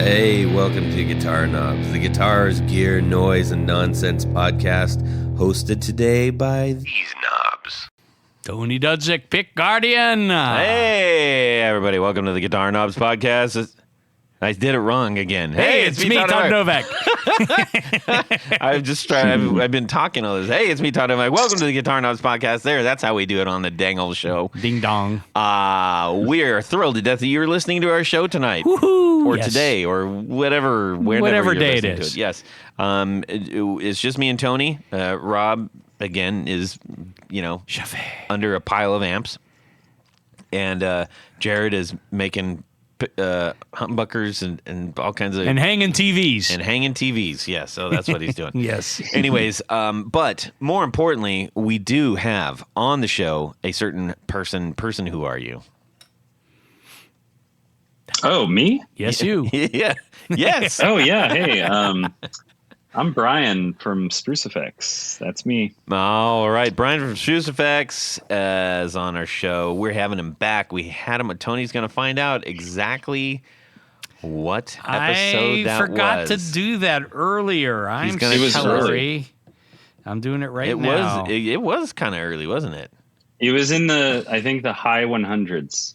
Hey, welcome to Guitar Knobs, the guitars, gear, noise, and nonsense podcast, hosted today by these knobs. Tony Dudzik, Pick Guardian. Hey, everybody. Welcome to the Guitar Knobs podcast. I did it wrong again. Hey, it's me, Todd Novak. I've been talking all this. Hey, it's me, Todd Novak. Welcome to the Guitar Knobs podcast. That's how we do it on the dang old show. Ding dong. We're thrilled to death that you're listening to our show tonight. Woohoo! Or yes. Today, or whatever day it is. To it. Yes. It's just me and Tony. Rob, again, is, under a pile of amps. And Jared is making humbuckers and all kinds of... And hanging TVs. And hanging TVs, yes. So that's what he's doing. Yes. Anyways, but more importantly, we do have on the show a certain person. Who are you? Oh, me? Yes, you. Yeah. Yes. Oh, yeah. Hey, I'm Brian from Spruce Effects. That's me. All right. Brian from Spruce Effects is on our show. We're having him back. We had him. Tony's going to find out exactly what episode that was. I forgot to do that earlier. I'm sorry. I'm doing it right now. It was kind of early, wasn't it? It was in the high 100s.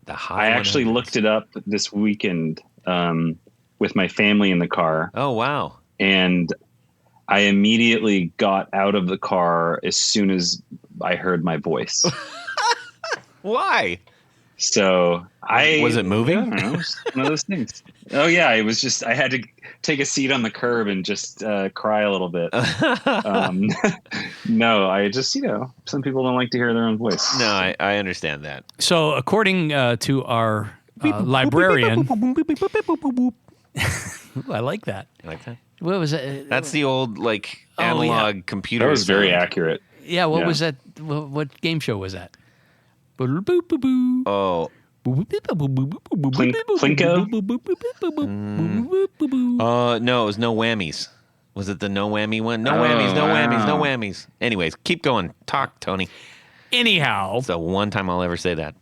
I actually looked it up this weekend with my family in the car. Oh, wow. And I immediately got out of the car as soon as I heard my voice. Why? So was it moving? I don't know. It was one of those things. Oh yeah, it was just I had to take a seat on the curb and just cry a little bit. No, I just some people don't like to hear their own voice. No, I understand that. So according to our librarian, I like that. You like that? What was it? That's the old analog computer. That was very sound. accurate. Yeah. What was that? What game show was that? Oh. Plinko? No, it was No Whammies. Was it the No Whammy one? No whammies, no whammies, no whammies. Anyways, keep going. Talk, Tony. Anyhow. It's the one time I'll ever say that.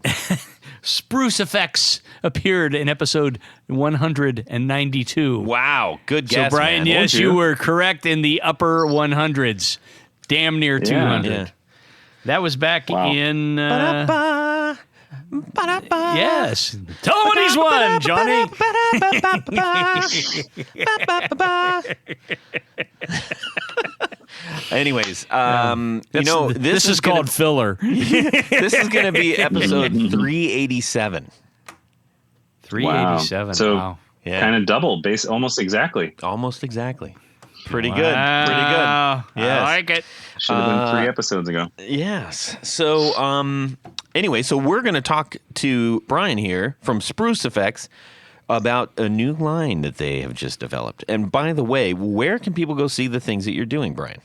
Spruce Effects appeared in episode 192. Wow, good guess, So, Brian, man. yes, you were correct in the upper 100s. Damn near 200. Yeah. That was back in... Ba-da-ba. Ba-da-ba. Yes. Tony's one, Johnny. Anyways, this is called filler. This is going to be episode 387. 387. Wow. So wow. kind of double, almost exactly. Almost exactly. Pretty good. Wow. Pretty good. Yes. I like it. Should have been 3 episodes ago. Yes. So, anyway, we're going to talk to Brian here from Spruce Effects about a new line that they have just developed. And by the way, where can people go see the things that you're doing, Brian?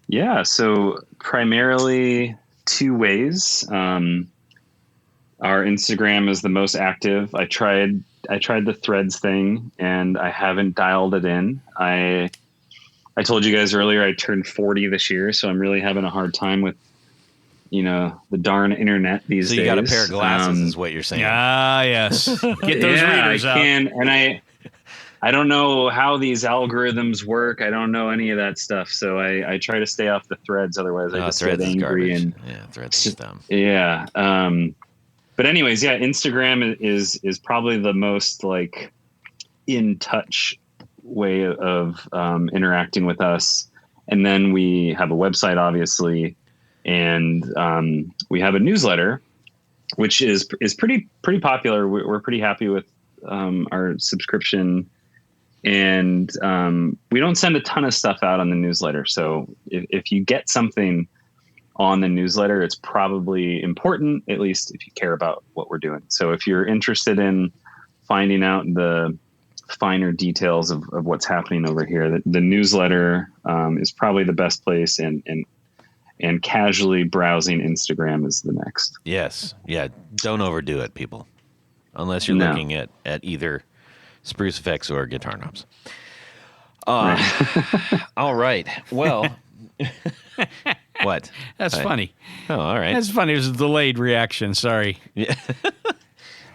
Yeah, so primarily 2 ways. Our Instagram is the most active. I tried the threads thing and I haven't dialed it in. I told you guys earlier I turned 40 this year, so I'm really having a hard time with the darn internet these days. So you got a pair of glasses is what you're saying. Ah, yes. Get those readers I out. can, and I don't know how these algorithms work. I don't know any of that stuff. So I try to stay off the threads. Otherwise I just get angry. And threads is dumb. Yeah. But anyways, yeah, Instagram is probably the most in touch way of interacting with us. And then we have a website, obviously, and we have a newsletter, which is pretty popular. We're pretty happy with our subscription, and we don't send a ton of stuff out on the newsletter. So if you get something on the newsletter, it's probably important, at least if you care about what we're doing. So if you're interested in finding out the finer details of what's happening over here, the newsletter is probably the best place, and casually browsing Instagram is the next. Yes. Yeah. Don't overdo it, people. Unless you're looking at either Spruce Effects or Guitar Knobs. All right. Well, what? That's funny. Oh, all right. That's funny. It was a delayed reaction. Sorry. Yeah.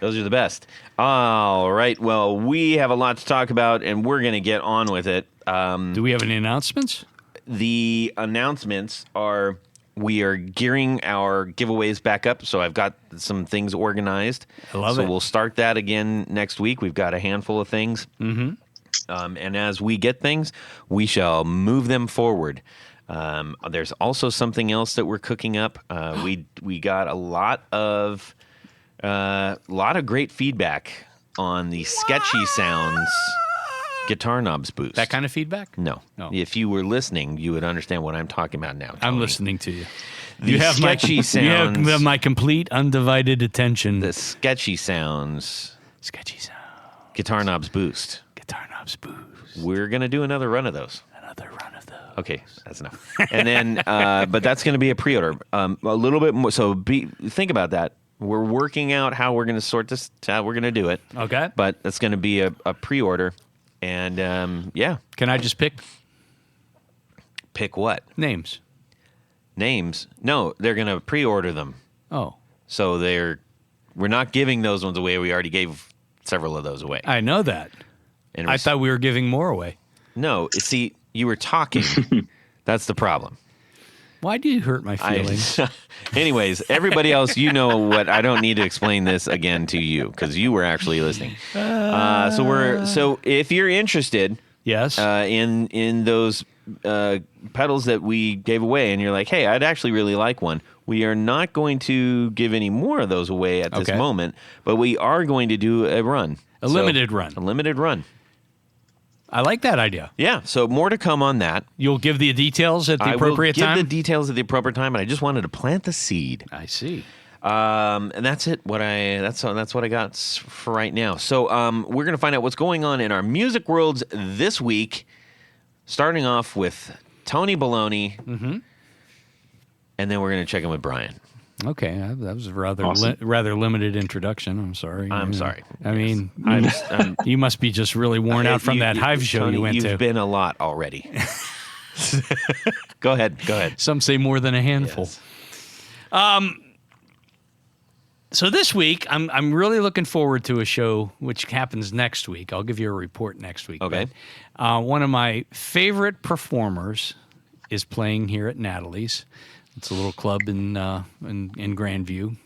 Those are the best. All right. Well, we have a lot to talk about, and we're going to get on with it. Do we have any announcements? The announcements are we are gearing our giveaways back up, so I've got some things organized. I love it. So we'll start that again next week. We've got a handful of things. Mm-hmm. And as we get things, we shall move them forward. There's also something else that we're cooking up. We got a lot of great feedback on the Sketchy Sounds Guitar Knobs boost. That kind of feedback? No. If you were listening, you would understand what I'm talking about now, Tony. I'm listening to you. You have Sketchy Sounds. You have my complete, undivided attention. The Sketchy Sounds Guitar Knobs boost. Guitar Knobs boost. We're going to do another run of those. Okay, that's enough. And then, but that's going to be a pre-order. A little bit more. So think about that. We're working out how we're going to sort this, how we're going to do it. Okay. But that's going to be a pre-order. And yeah. Can I just pick? Pick what? Names. No, they're going to pre-order them. Oh. So we're not giving those ones away. We already gave several of those away. I know that. And I thought we were giving more away. No, see, you were talking. That's the problem. Why do you hurt my feelings? Anyways, everybody else, you know what? I don't need to explain this again to you because you were actually listening. So if you're interested, yes, in those pedals that we gave away, and you're like, hey, I'd actually really like one. We are not going to give any more of those away at this moment, but we are going to do a run, limited run, a limited run. I like that idea. Yeah, so more to come on that. You'll give the details at the appropriate time? I will give the details at the appropriate time, but I just wanted to plant the seed. I see. And that's it. That's what I got for right now. So we're going to find out what's going on in our music worlds this week, starting off with Tony Baloney, and then we're going to check in with Brian. Okay, that was a rather Awesome. rather limited introduction. I'm sorry. I'm sorry. I mean, you must be just really worn out from that Hive show Tony, you went to. You've been a lot already. Go ahead. Some say more than a handful. Yes. So this week, I'm really looking forward to a show which happens next week. I'll give you a report next week. Okay. But, one of my favorite performers is playing here at Natalie's. It's a little club in Grandview,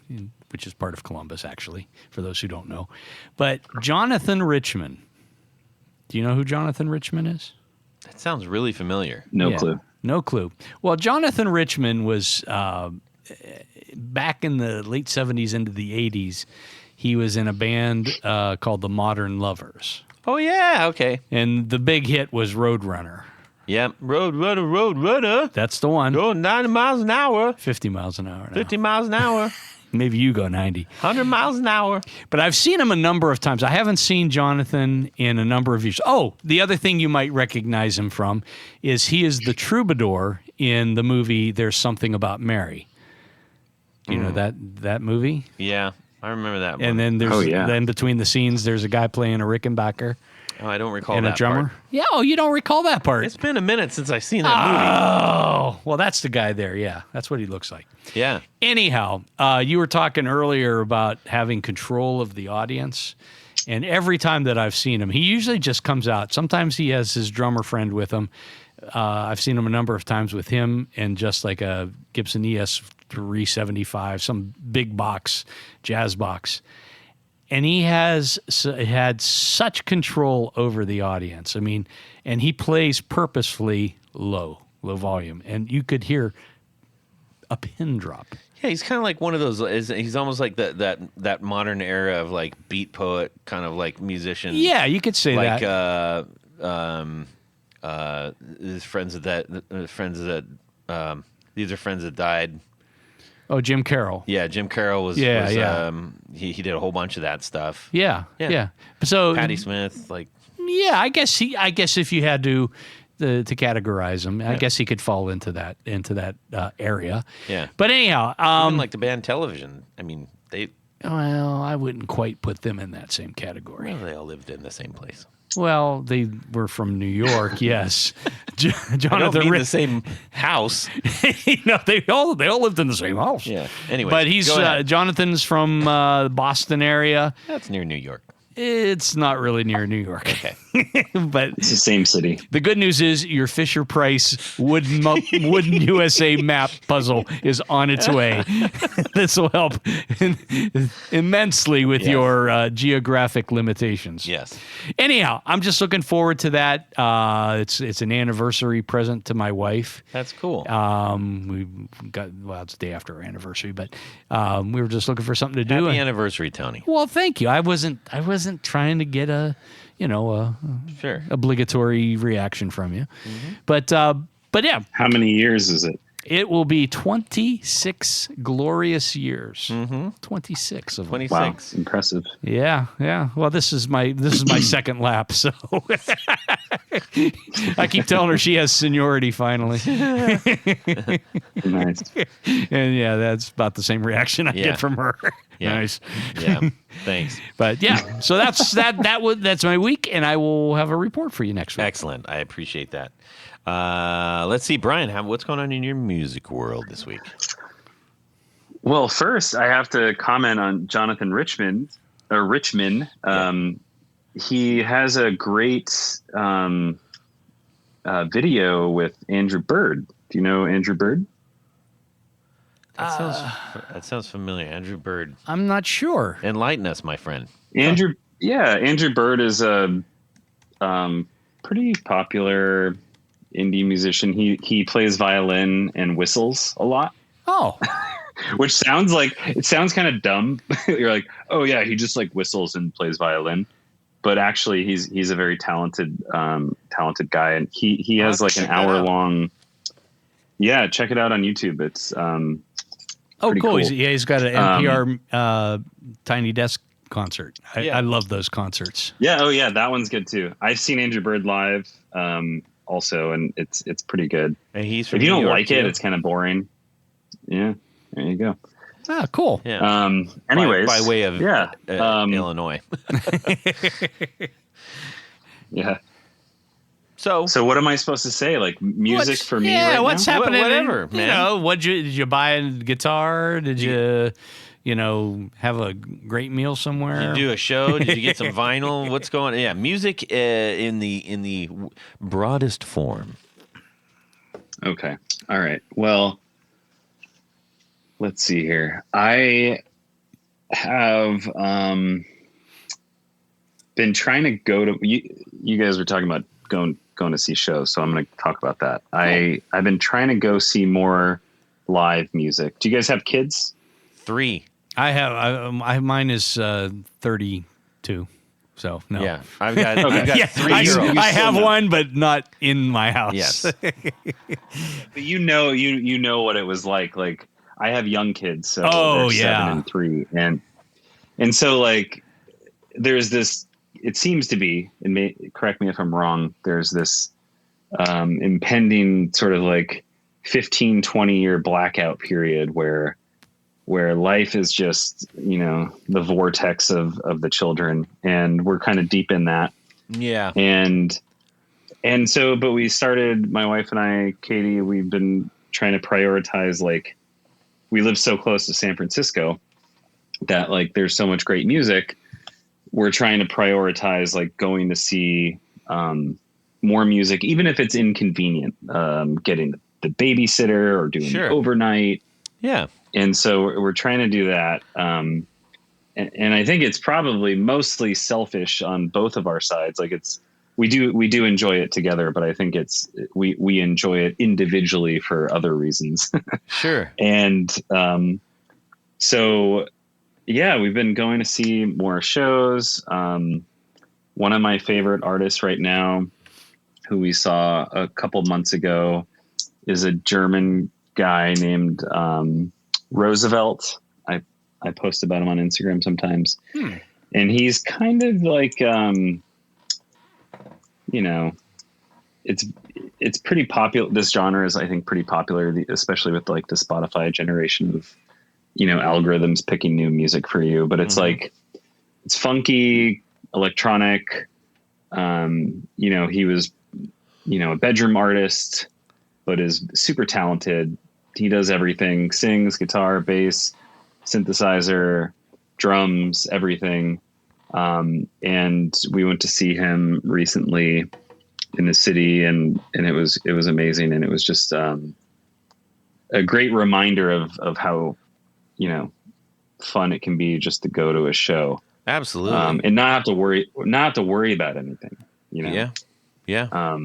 which is part of Columbus, actually, for those who don't know. But Jonathan Richman. Do you know who Jonathan Richman is? That sounds really familiar. No clue. No clue. Well, Jonathan Richman was, back in the late 70s into the 80s, he was in a band called the Modern Lovers. Oh, yeah, okay. And the big hit was Roadrunner. Yep. Roadrunner. That's the one. Go 90 miles an hour. 50 miles an hour now. 50 miles an hour. Maybe you go 90. 100 miles an hour. But I've seen him a number of times. I haven't seen Jonathan in a number of years. Oh, the other thing you might recognize him from is he is the troubadour in the movie There's Something About Mary. You know that movie? Yeah, I remember that one. And then then between the scenes, there's a guy playing a Rickenbacker. Oh, I don't recall and that a drummer. part. Yeah, you don't recall that part. It's been a minute since I've seen that movie. Oh, well, that's the guy there. Yeah, that's what he looks like. Yeah. Anyhow, you were talking earlier about having control of the audience. And every time that I've seen him, he usually just comes out. Sometimes he has his drummer friend with him. I've seen him a number of times with him and just like a Gibson ES 375, some big box, jazz box. And he has had such control over the audience. I mean, and he plays purposefully low volume. And you could hear a pin drop. Yeah, he's kind of like one of those. He's almost like that modern era of like beat poet kind of like musician. Yeah, you could say like, that. His friends these are friends that died. Oh, Jim Carroll. Yeah, Jim Carroll was. He did a whole bunch of that stuff. Yeah. So Patti Smith, like. Yeah, I guess if you had to categorize him, I guess he could fall into that area. Yeah. But anyhow, even like the band Television. I mean, they. Well, I wouldn't quite put them in that same category. Well, they all lived in the same place. Well, they were from New York, yes. I don't Jonathan mean the same house. No, they all lived in the same house. Yeah. Anyway, But he's Jonathan's from Boston area. That's near New York. It's not really near New York. Okay. But It's the same city. the good news is your Fisher-Price wooden USA map puzzle is on its way. This will help immensely with Yes. your geographic limitations. Yes. Anyhow, I'm just looking forward to that. It's an anniversary present to my wife. That's cool. We got it's the day after our anniversary, but we were just looking for something to do. Happy anniversary, Tony. Well, thank you. I wasn't trying to get a Sure. obligatory reaction from you, but yeah, How many years is it? it will be 26 glorious years. 26 of them. 26. Wow, impressive. Yeah. Well, this is my second lap, so I keep telling her she has seniority finally, Nice. and yeah, that's about the same reaction I Yeah. get from her. Yeah. Nice. Yeah. Thanks. But yeah, so that's that's my week, and I will have a report for you next week. Excellent. I appreciate that. Let's see, Brian, what's going on in your music world this week? Well, first I have to comment on Jonathan Richmond. He has a great video with Andrew Bird. Do you know Andrew Bird? That sounds familiar. Andrew Bird. I'm not sure. Enlighten us, my friend. Andrew Bird is a pretty popular indie musician. He plays violin and whistles a lot, Oh, which sounds kind of dumb. You're like, oh yeah, he just like whistles and plays violin, but actually he's a very talented guy, and he has like an hour long. Yeah, check it out on YouTube. It's pretty cool. cool. He's got an NPR Tiny Desk concert. Yeah. I love those concerts. Yeah. Oh, yeah. That one's good too. I've seen Andrew Bird live, also, and it's pretty good. And he's from If you New don't York, like it, too. it's kind of boring. Yeah. There you go. Ah, cool. Yeah. Anyways, by way of yeah. Illinois. Yeah. So what am I supposed to say? Like music for me? Yeah, right what's now? happening? Whatever, You man. know, did you buy a guitar? Did you have a great meal somewhere? Did you do a show? Did you get some vinyl? What's going on? Yeah, music in the broadest form. Okay. All right. Well, let's see here. I have been trying to go to you guys were talking about going to see shows, so I'm going to talk about that. Cool. I've been trying to go see more live music. Do you guys have kids? 3. I have. Mine is 32. So no. Yeah, I've got 3 girls. I have one, but not in my house. Yes. But you know what it was like. Like I have young kids, so they're 7 and 3, and so like there's this. It seems to be, and correct me if I'm wrong, there's this impending sort of like 15, 20 year blackout period where life is just, the vortex of the children, and we're kind of deep in that. Yeah. And so, but we started, my wife and I, Katie, we've been trying to prioritize, like, we live so close to San Francisco that like there's so much great music. We're trying to prioritize like going to see more music, even if it's inconvenient, getting the babysitter or doing it overnight. Yeah. And so we're trying to do that. And I think it's probably mostly selfish on both of our sides. Like we do enjoy it together, but I think we enjoy it individually for other reasons. Sure. And so yeah, we've been going to see more shows. One of my favorite artists right now, who we saw a couple months ago, is a German guy named Roosevelt. I post about him on Instagram sometimes. And he's kind of like, it's pretty popular. This genre is, I think, pretty popular, especially with like the Spotify generation of, algorithms picking new music for you. But it's like, it's funky, electronic, He was, a bedroom artist, but is super talented. He does everything: sings, guitar, bass, synthesizer, drums, everything. And we went to see him recently in the city, and it was amazing. And it was just a great reminder of how, fun it can be just to go to a show. Absolutely. And not have to worry about anything, Yeah. Yeah.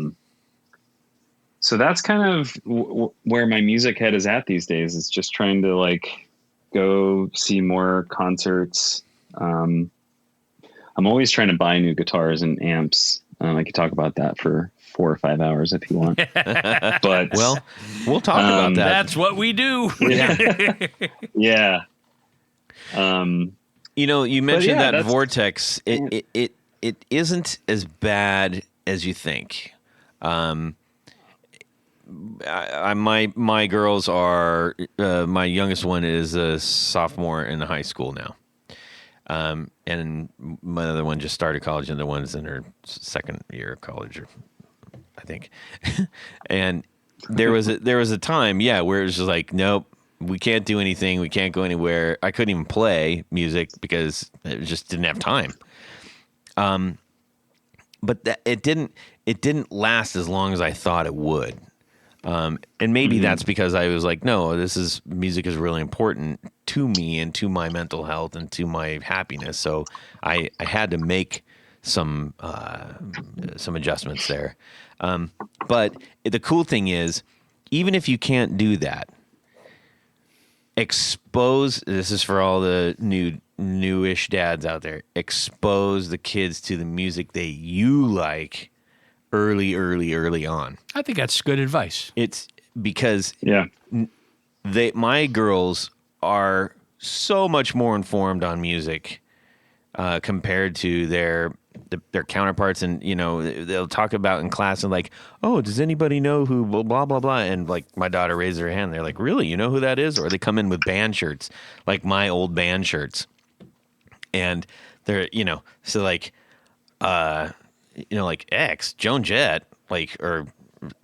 So that's kind of where my music head is at these days. It's just trying to like go see more concerts. I'm always trying to buy new guitars and amps. I could talk about that for 4 or 5 hours if you want. But well, we'll talk about that. That's what we do. Yeah. Yeah. You mentioned that Vortex. Yeah. It isn't as bad as you think. My girls are my youngest one is a sophomore in high school now, and my other one just started college, and the one's in her second year of college, I think. And there was a time, where it was just like, nope, we can't do anything, we can't go anywhere. I couldn't even play music because it just didn't have time. But it didn't last as long as I thought it would. And maybe that's because I was like, no, music is really important to me and to my mental health and to my happiness. So I had to make some adjustments there. But the cool thing is, even if you can't do that, this is for all the newish dads out there, expose the kids to the music that you like early on. I think that's good advice. It's because yeah, my girls are so much more informed on music compared to their counterparts, and they'll talk about in class and like, oh, does anybody know who blah blah blah, and like my daughter raises her hand, they're like, really, you know who that is? Or they come in with band shirts, like my old band shirts, and they're so like like X, Joan Jett, like, or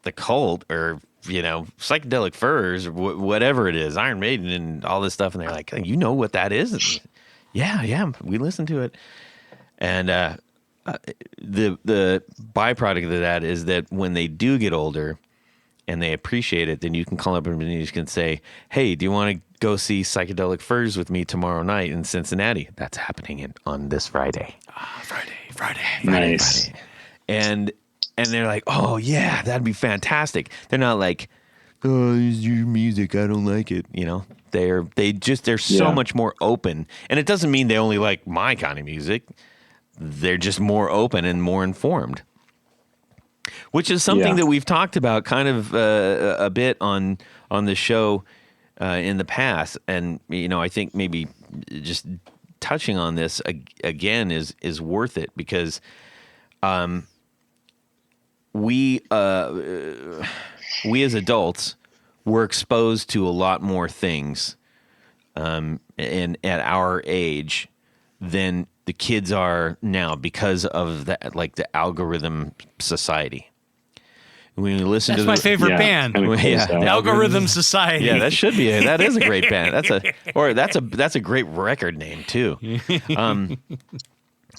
the Cult, or Psychedelic Furs, or whatever it is, Iron Maiden, and all this stuff, and they're like, you know what that is? And, yeah, we listen to it, and the byproduct of that is that when they do get older and they appreciate it, then you can call up and you can say, hey, do you want to go see Psychedelic Furs with me tomorrow night in Cincinnati? That's happening on this Friday. Friday. Nice. And they're like, oh yeah, that'd be fantastic. They're not like, oh, it's your music, I don't like it. They're so much more open. And it doesn't mean they only like my kind of music. They're just more open and more informed, which is something that we've talked about kind of a bit on the show in the past. And, I think maybe just touching on this again is worth it, because we as adults were exposed to a lot more things and at our age than the kids are now, because of that, like the algorithm society. When you listen That's my favorite band. The Algorithm Society. Yeah, that is a great band. That's a great record name too.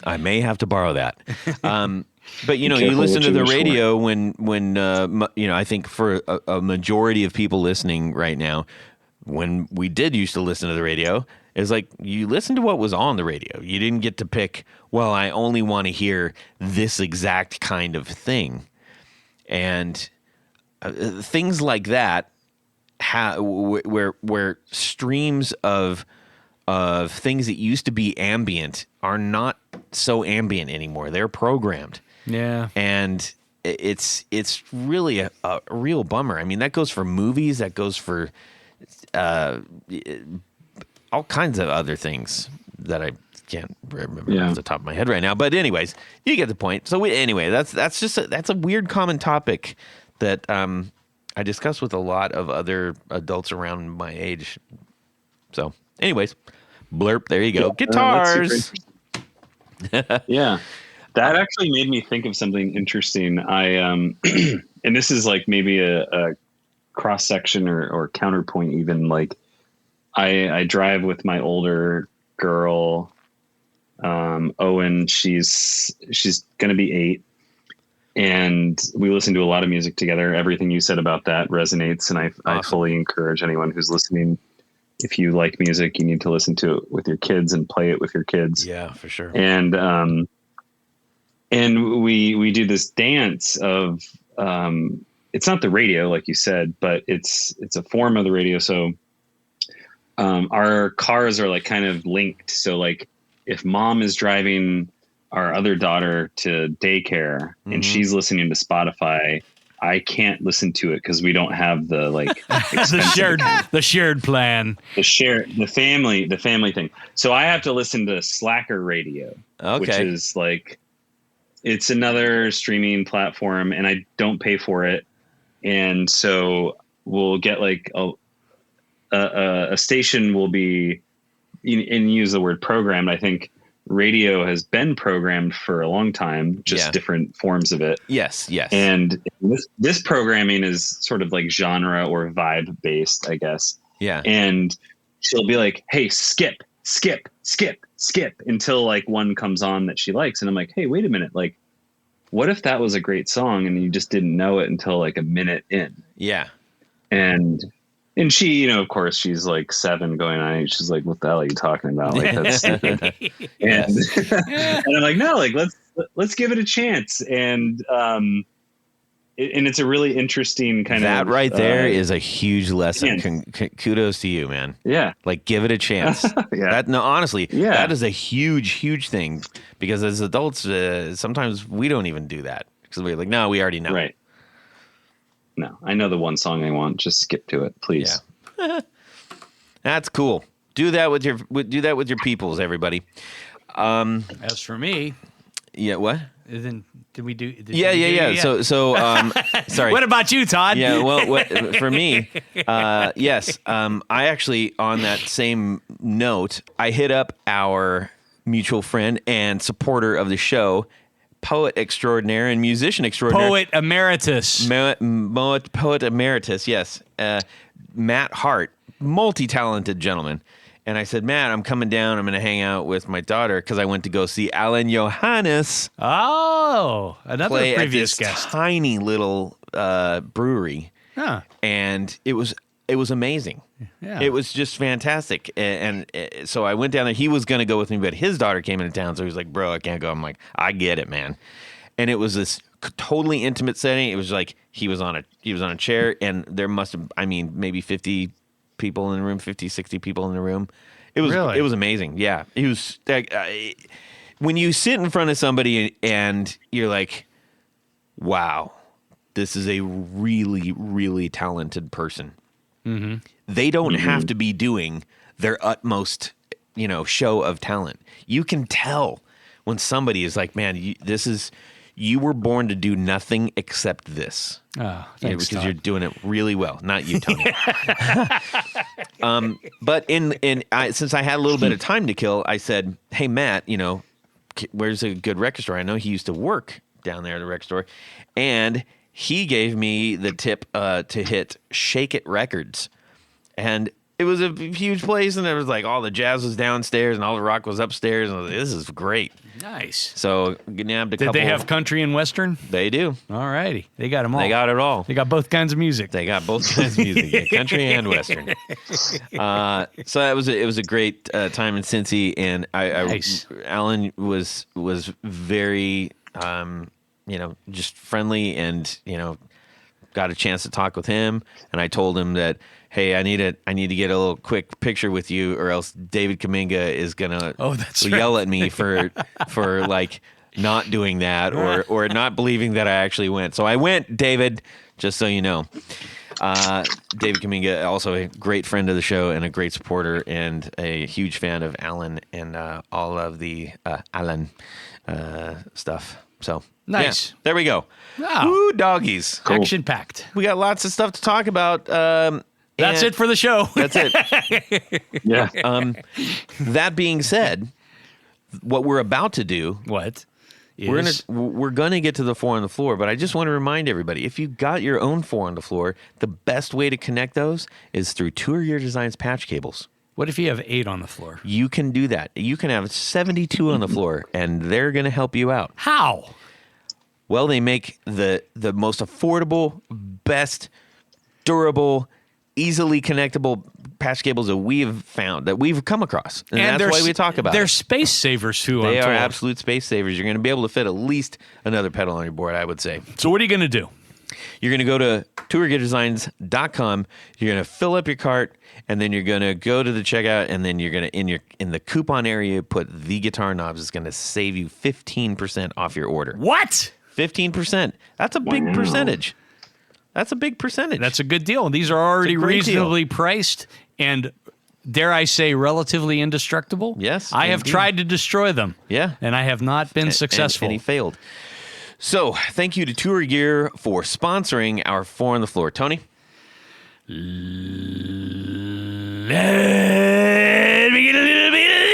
I may have to borrow that. But you listen to the radio when I think for a majority of people listening right now, when we did used to listen to the radio, it's like you listened to what was on the radio. You didn't get to pick, well, I only want to hear this exact kind of thing. And things like that, where streams of things that used to be ambient are not so ambient anymore. They're programmed. Yeah. And it's really a real bummer. I mean, that goes for movies. That goes for all kinds of other things that I can't remember off the top of my head right now. But anyways, you get the point. So that's a weird common topic that I discuss with a lot of other adults around my age. So anyways, blurp, there you go. Guitars. Yeah. That actually made me think of something interesting. I and this is like maybe a cross section or counterpoint even. Like I drive with my older girl, Owen. She's going to be 8, and we listen to a lot of music together. Everything you said about that resonates, and I fully encourage anyone who's listening. If you like music, you need to listen to it with your kids and play it with your kids. Yeah, for sure. And we do this dance of, it's not the radio, like you said, but it's a form of the radio. So, our cars are like kind of linked. So like if mom is driving our other daughter to daycare and she's listening to Spotify, I can't listen to it because we don't have the like the shared plan, the family thing. So I have to listen to Slacker Radio, which is like, it's another streaming platform, and I don't pay for it. And so we'll get like a station will be, and use the word programmed. I think radio has been programmed for a long time, just different forms of it. Yes. And this programming is sort of like genre or vibe based, I guess. Yeah. And she'll be like, hey, skip until like one comes on that she likes. And I'm like, hey, wait a minute. Like, what if that was a great song and you just didn't know it until like a minute in? Yeah. And she, of course, she's like 7 going on 8. She's like, what the hell are you talking about? Like, that's stupid. And, and I'm like, no, like, let's give it a chance. And it's a really interesting kind that of. That right there is a huge lesson. Kudos to you, man. Yeah. Like, give it a chance. Honestly, that is a huge thing, because as adults, sometimes we don't even do that because we're like, no, we already know. Right. No, I know the one song I want. Just skip to it, please. Yeah. That's cool. Do that with your peoples, everybody. As for me, what? Then did we do? Yeah. So, sorry. What about you, Todd? Yeah. Well, for me, yes. I actually, on that same note, I hit up our mutual friend and supporter of the show, poet extraordinaire and musician extraordinaire. Poet emeritus. Poet emeritus, yes. Matt Hart, multi-talented gentleman. And I said, Matt, I'm coming down. I'm going to hang out with my daughter because I went to go see Alan Johannes. Oh, another play previous at this guest. tiny little brewery. Huh. And it was amazing. Yeah. It was just fantastic. And so I went down there. He was going to go with me, but his daughter came into town. So he was like, bro, I can't go. I'm like, I get it, man. And it was this totally intimate setting. It was like he was on a chair, and there must have, maybe 50 people in the room, 50, 60 people in the room. It was amazing. Yeah. It was when you sit in front of somebody and you're like, wow, this is a really, really talented person. Mm-hmm. They don't have to be doing their utmost, show of talent. You can tell when somebody is like, man, you were born to do nothing except this. Oh, thanks, because Todd. you're doing it really well. Not you, Tony. But since I had a little bit of time to kill, I said, hey, Matt, where's a good record store? I know he used to work down there at the record store. And he gave me the tip to hit Shake It Records. And it was a huge place, and there was like all the jazz was downstairs and all the rock was upstairs. And I was like, this is great. Nice. So nabbed a couple. Did they have country and western? They do. All righty. They got them all. They got it all. They got both kinds of music. They got both kinds of music, country and western. So it was a great time in Cincy, and Nice. Alan was very just friendly, and got a chance to talk with him, and I told him that, hey, I need to get a little quick picture with you, or else David Kaminga is gonna yell at me for like not doing that or not believing that I actually went. So I went, David, just so you know. David Kaminga, also a great friend of the show and a great supporter and a huge fan of Alan and all of the Alan stuff. So nice. Yeah, there we go. Wow. Woo, doggies. Cool. Action packed. We got lots of stuff to talk about. That's it for the show. That's it. Yeah. That being said, what we're about to do What? is... We're gonna get to the 4 on the floor, but I just want to remind everybody, if you got your own 4 on the floor, the best way to connect those is through Tour Gear Design's patch cables. What if you have 8 on the floor? You can do that. You can have 72 on the floor, and they're gonna help you out. How? Well, they make the most affordable, best, durable, easily connectable patch cables that we have found, that we've come across. And that's why we talk about they're it. space savers, too. They I'm are told. absolute space savers. You're going to be able to fit at least another pedal on your board, I would say. So what are you going to do? You're going to go to tourgeardesigns.com. You're going to fill up your cart, and then you're going to go to the checkout, and then you're going to, in the coupon area, put the guitar knobs. It's going to save you 15% off your order. What? 15%. That's a big percentage. That's a big percentage. That's a good deal. These are already reasonably priced and, dare I say, relatively indestructible. Yes, I have tried to destroy them. Yeah. And I have not been successful. And he failed. So, thank you to Tour Gear for sponsoring our 4 on the floor. Tony? Let me get a little bit of this.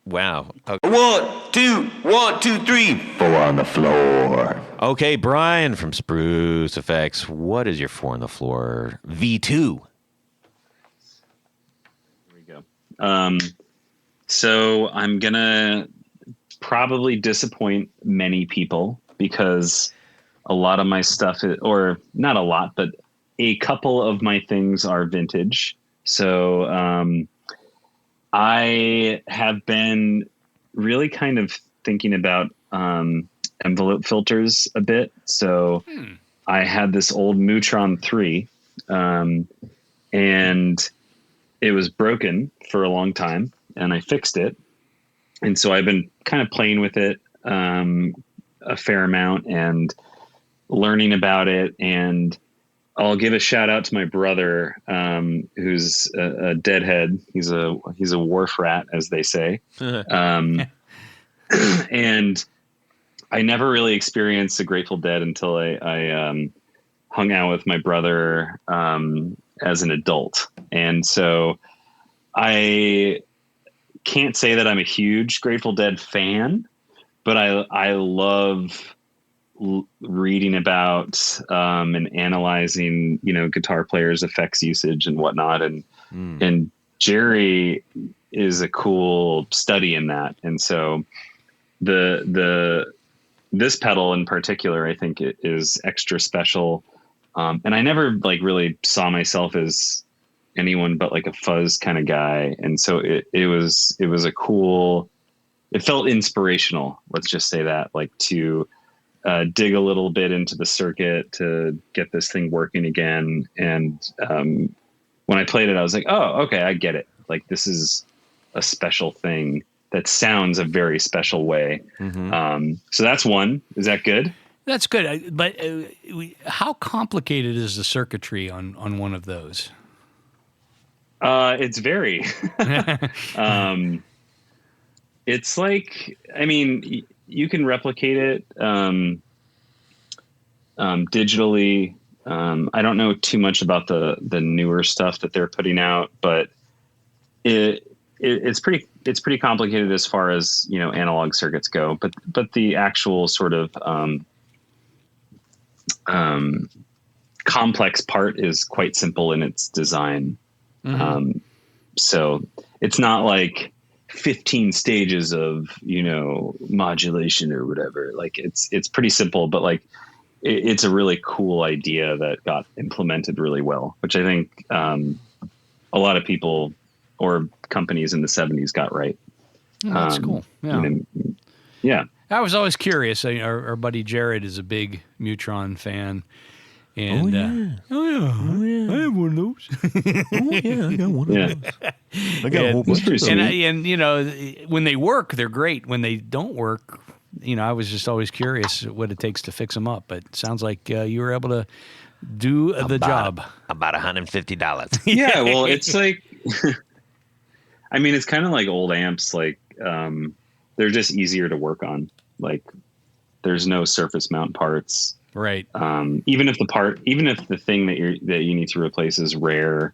Wow. Okay. 1, 2, 3. 4 on the floor. Okay, Brian from Spruce Effects. What is your 4 on the floor V2? Here we go. So I'm going to probably disappoint many people because a lot of my stuff, or not a lot, but a couple of my things are vintage. So I have been really kind of thinking about envelope filters a bit. So I had this old Mutron 3 and it was broken for a long time and I fixed it. And so I've been kind of playing with it a fair amount and learning about it. And I'll give a shout out to my brother, who's a deadhead. He's a wharf rat, as they say. And I never really experienced the Grateful Dead until I hung out with my brother as an adult. And so I can't say that I'm a huge Grateful Dead fan, but I love reading about and analyzing, guitar players' effects usage and whatnot. And Jerry is a cool study in that. And so this pedal in particular, I think it is extra special. And I never really saw myself as anyone but like a fuzz kind of guy. And so it was a cool, it felt inspirational. Let's just say that, to dig a little bit into the circuit to get this thing working again. And when I played it, I was like, oh, okay, I get it. This is a special thing that sounds a very special way. Mm-hmm. So that's one. Is that good? That's good. But how complicated is the circuitry on one of those? It's very. It's you can replicate it digitally. I don't know too much about the newer stuff that they're putting out, but it's pretty complicated as far as analog circuits go. But the actual sort of complex part is quite simple in its design. Mm-hmm. So it's not like 15 stages of modulation or whatever. It's pretty simple, but it's a really cool idea that got implemented really well, which I think a lot of people or companies in the 70s got right. Oh, that's cool. Yeah. Yeah. I was always curious. Our buddy Jared is a big Mutron fan. And, I have one of those. I got one of those. I got a whole bunch of those. And when they work, they're great. When they don't work, I was just always curious what it takes to fix them up. But it sounds like you were able to do the job. About $150. Yeah, well, it's it's kind of like old amps. They're just easier to work on. There's no surface mount parts. Right. Even if the thing that you need to replace is rare,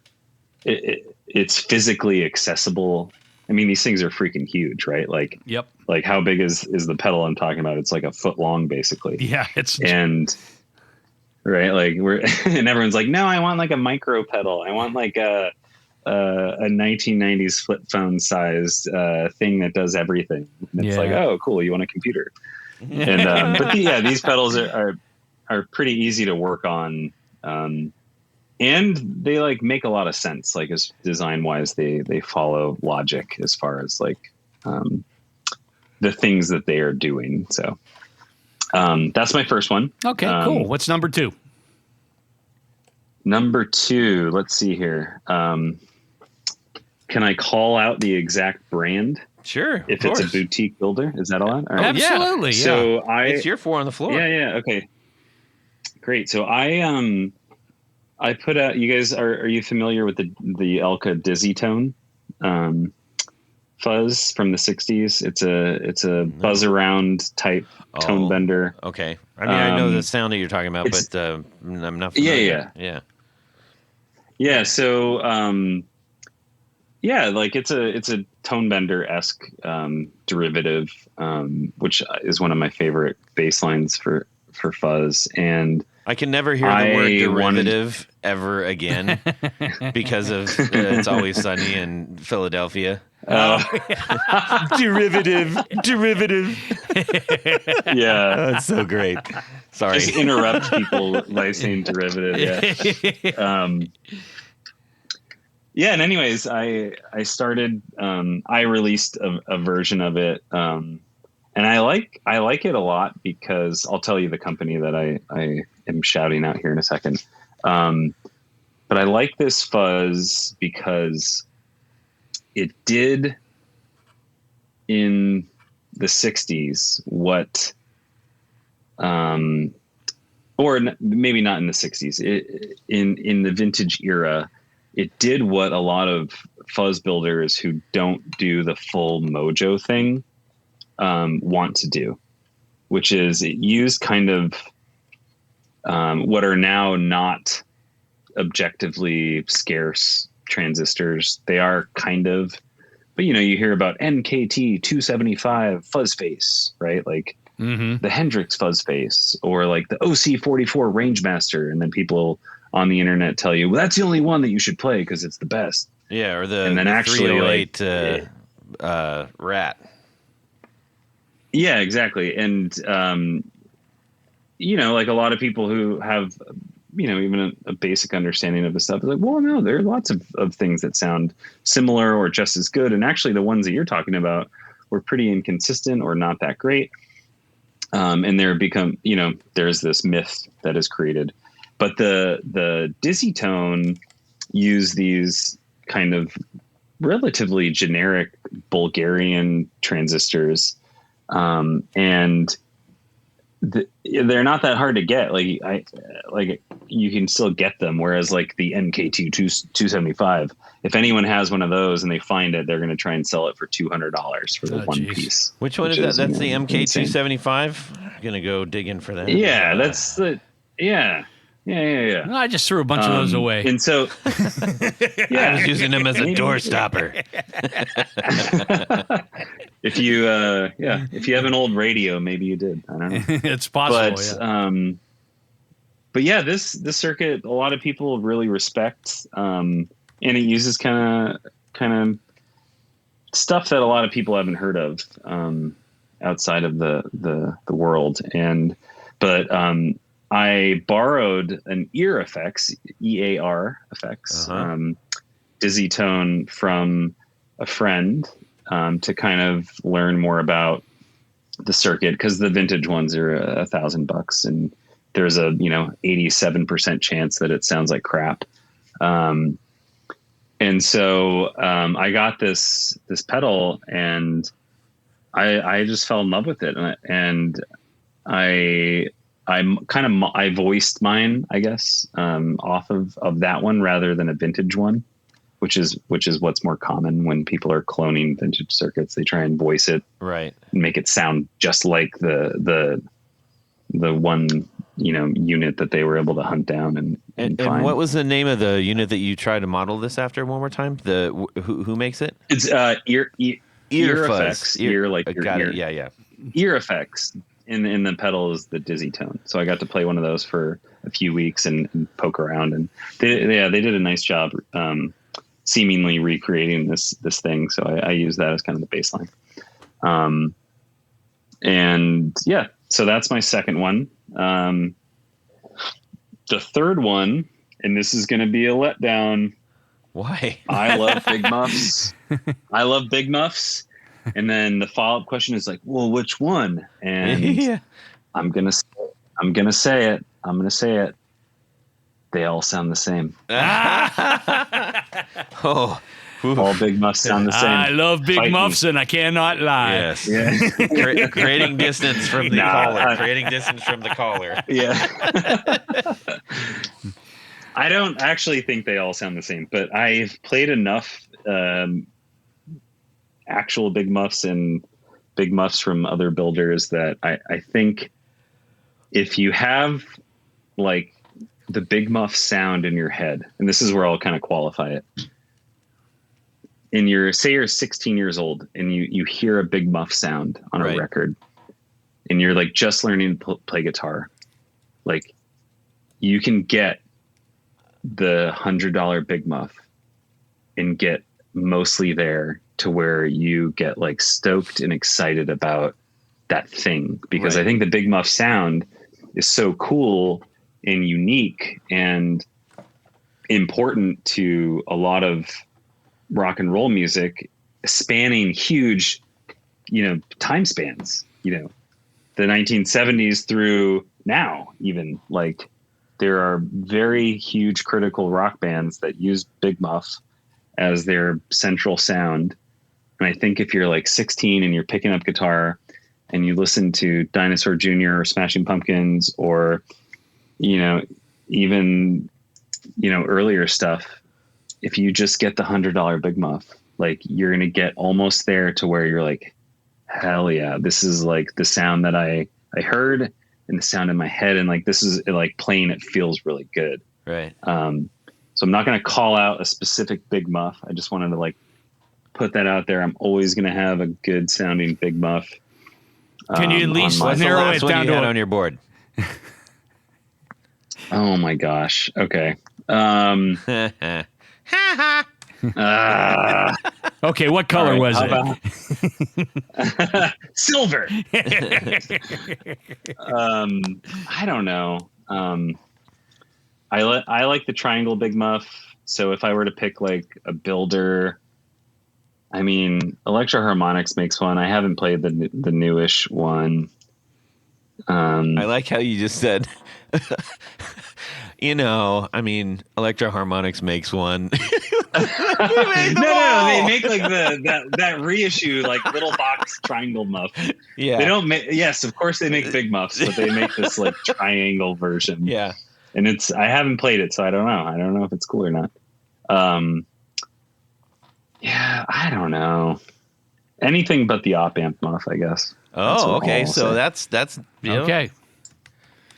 it's physically accessible I mean, these things are freaking huge, right? Like, Yep. Like how big is the pedal I'm talking about? It's like a foot long, basically. Yeah, and right, like and everyone's like, no, I want like a micro pedal. I want like a 1990s flip phone sized thing that does everything. And it's like, oh, cool, you want a computer? And but these pedals are pretty easy to work on, and they like make a lot of sense. Like as design wise, they follow logic as far as like the things that they are doing. So that's my first one. Okay, cool. What's number 2? Number 2, let's see here. Can I call out the exact brand? Sure. If it's a boutique builder, is that allowed? Right. Absolutely. Yeah. So it's your 4 on the floor. Yeah. Okay. Great. So I put out. You guys are you familiar with the Elka Dizzy Tone fuzz from the 60s? It's a buzz around type tone bender. Okay. I mean, I know the sound that you're talking about, but I'm not familiar. Yeah. So like it's a tone bender-esque derivative, which is one of my favorite bass lines for fuzz. And I can never hear the word derivative ever again because of It's Always Sunny in Philadelphia. Derivative. Yeah. That's so great. Sorry. Just interrupt people by saying derivative. Yeah. Yeah. And anyways, I started, I released a version of it. And I like it a lot because I'll tell you the company that I am shouting out here in a second. But I like this fuzz because it did in the 60s what, or maybe not in the 60s, in the vintage era, it did what a lot of fuzz builders who don't do the full mojo thing want to do, which is it used kind of what are now not objectively scarce transistors. They are kind of, but you hear about NKT 275 fuzz face, right? Like the Hendrix fuzz face, or like the OC44 Rangemaster, and then people on the internet tell you, well, that's the only one that you should play because it's the best. Yeah, or the and then actually 308 Rat. Yeah, exactly. And like a lot of people who have even a basic understanding of the stuff is like, well, no, there are lots of things that sound similar or just as good. And actually the ones that you're talking about were pretty inconsistent or not that great. And there's this myth that is created, but the Dizzy Tone use these kind of relatively generic Bulgarian transistors. And they're not that hard to get. Like you can still get them. Whereas like the NKT 275, if anyone has one of those and they find it, they're going to try and sell it for $200 for the one piece. Which one is that? That's the MK275. I'm going to go dig in for that. Yeah, that's the, yeah. No, I just threw a bunch of those away. And so, I was using them as a door stopper. If you have an old radio, maybe you did. I don't know. It's possible. But this circuit, a lot of people really respect, and it uses kind of stuff that a lot of people haven't heard of outside of the world. But I borrowed an ear effects, EAR effects, Dizzy Tone from a friend to kind of learn more about the circuit, because the vintage ones are $1,000 and there's a 87% chance that it sounds like crap. And so I got this pedal and I just fell in love with it, and I voiced mine, I guess, off of that one rather than a vintage one, which is what's more common when people are cloning vintage circuits. They try and voice it, right, and make it sound just like the one unit that they were able to hunt down and find. And what was the name of the unit that you tried to model this after one more time? Who makes it? It's ear effects. Ear like your got ear. it. Yeah. Ear effects in the pedal is the dizzy tone. So I got to play one of those for a few weeks and poke around, and they did a nice job seemingly recreating this thing. So I use that as kind of the baseline. And yeah, so that's my second one. The third one, and this is going to be a letdown. Why? I love big muffs. I love big muffs. And then the follow-up question is like, well, which one? And I'm going to say it. They all sound the same. Oh, all big muffs sound the same. I love big muffs, and I cannot lie. Yes. Yeah. Creating distance from the caller. Creating distance from the caller. Yeah. I don't actually think they all sound the same, but I've played enough actual big muffs and big muffs from other builders that I think if you have like the big muff sound in your head, and this is where I'll kind of qualify it. And you're 16 years old and you hear a big muff sound on a record and you're like just learning to play guitar. Like you can get the $100 big muff and get mostly there to where you get like stoked and excited about that thing. Because I think the big muff sound is so cool and unique and important to a lot of rock and roll music, spanning huge, time spans, the 1970s through now, even. Like there are very huge critical rock bands that use big muff as their central sound. And I think if you're like 16 and you're picking up guitar and you listen to Dinosaur Jr. or Smashing Pumpkins or, even, earlier stuff, if you just get the $100 big muff, like you're going to get almost there to where you're like, hell yeah, this is like the sound that I heard and the sound in my head. And like, this is like playing, it feels really good. Right. So I'm not going to call out a specific big muff. I just wanted to like put that out there. I'm always going to have a good sounding big muff. Can you at least narrow it down to on your board? Oh my gosh. Okay. Okay, what color was it? Silver. I don't know. I like the triangle big muff. So if I were to pick like a builder, I mean, Electro Harmonix makes one. I haven't played the newish one. I like how you just said, I mean, Electro Harmonix makes one. No, they make like that reissue, like little box triangle muff. Yeah. They don't make, yes, of course they make big muffs, but they make this like triangle version. Yeah. And I haven't played it, so I don't know. I don't know if it's cool or not. Yeah, I don't know. Anything but the op amp muff, I guess. Oh, okay. So that's okay.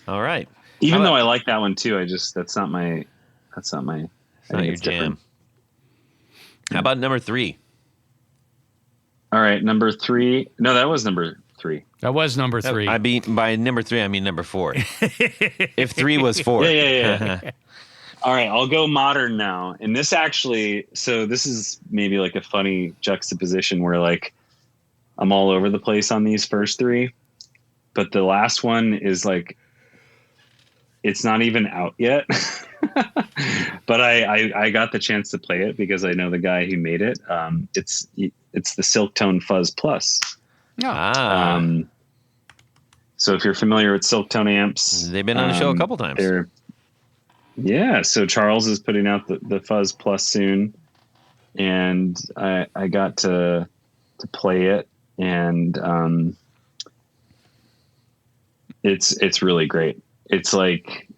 All right. Even though I like that one too, that's not my It's not your jam. Different. How about number 3? All right, number 3. No, that was number 3. That was number 3. By number 3, I mean number 4. If 3 was 4. Yeah. All right, I'll go modern now. And this actually, so this is maybe like a funny juxtaposition where like I'm all over the place on these first 3, but the last one is like, it's not even out yet. But I got the chance to play it because I know the guy who made it. It's the Silktone Fuzz Plus. So if you're familiar with Silktone amps, they've been on the show a couple times. So Charles is putting out the Fuzz Plus soon, and I got to play it, and it's really great. It's like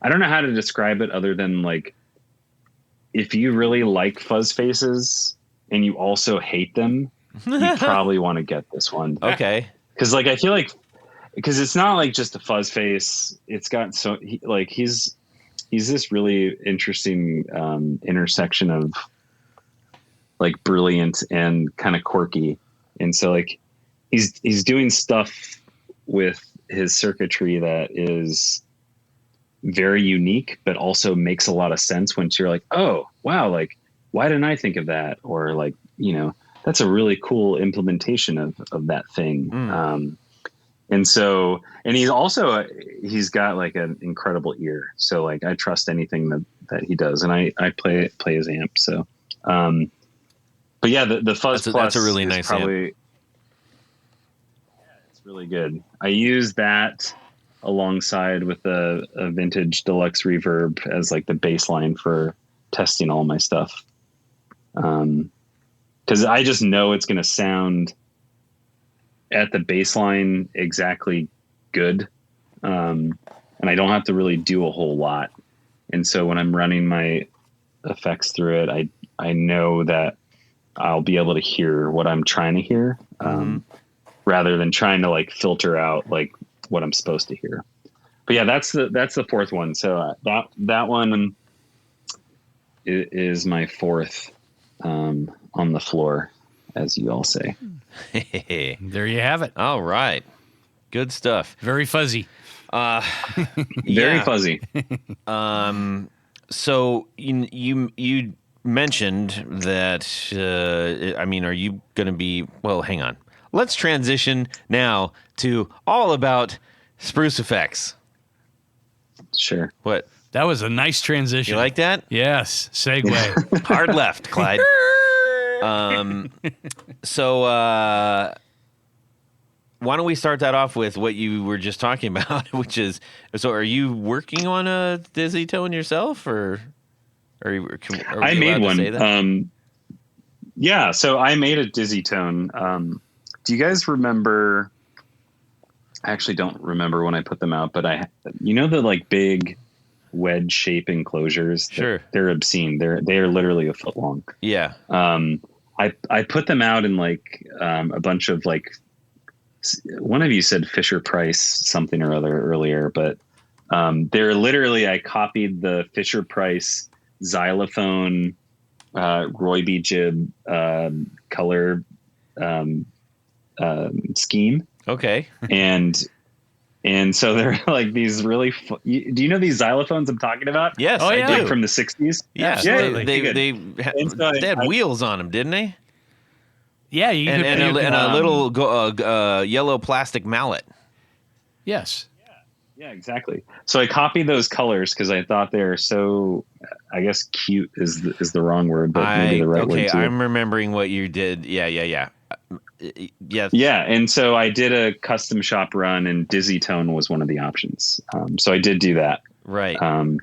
I don't know how to describe it other than like if you really like fuzz faces and you also hate them, you probably want to get this one. Okay. Because like I feel like because it's not like just a fuzz face. It's got he's this really interesting intersection of like brilliant and kind of quirky. And so like he's doing stuff with his circuitry that is very unique, but also makes a lot of sense once you're like, oh wow, like why didn't I think of that? Or like, you know, that's a really cool implementation of that thing. And so, and he's got like an incredible ear. So like I trust anything that he does, and I play his amp. So, but yeah, the Fuzz Plus that's a really nice probably, amp. Yeah, it's really good. I use that alongside with a vintage deluxe reverb as like the baseline for testing all my stuff. Cause I just know it's going to sound at the baseline exactly good. And I don't have to really do a whole lot. And so when I'm running my effects through it, I know that I'll be able to hear what I'm trying to hear, rather than trying to like filter out like what I'm supposed to hear. But yeah, that's the fourth one. So that one is my fourth, on the floor, as you all say. There you have it. All right. Good stuff. Very fuzzy. Very fuzzy. So you mentioned that, I mean, are you going to be, well, hang on. Let's transition now to all about Spruce Effects. Sure. What? That was a nice transition. You like that? Yes. Segue. Hard left, Clyde. So why don't we start that off with what you were just talking about, which is, so are you working on a Dizzy Tone yourself, or are you I made one. Yeah, so I made a Dizzy Tone. Do you guys remember, I actually don't remember when I put them out, but the like big wedge shape enclosures. Sure. They're obscene. They are literally a foot long. Yeah. I put them out in like a bunch of like, one of you said Fisher Price something or other earlier, but they're literally, I copied the Fisher Price xylophone Roy B. Jib color scheme. Okay. And so they're like these really. Do you know these xylophones I'm talking about? Yes, I do. Like from the '60s. Yeah, absolutely. They had wheels on them, didn't they? Yeah, you could and a little yellow plastic mallet. Yes. Yeah, exactly. So I copied those colors because I thought they're so, I guess cute is the wrong word, but maybe the right word too. Okay, I'm remembering what you did. Yeah. Yeah, and so I did a custom shop run, and Dizzy Tone was one of the options. So I did do that. Right. And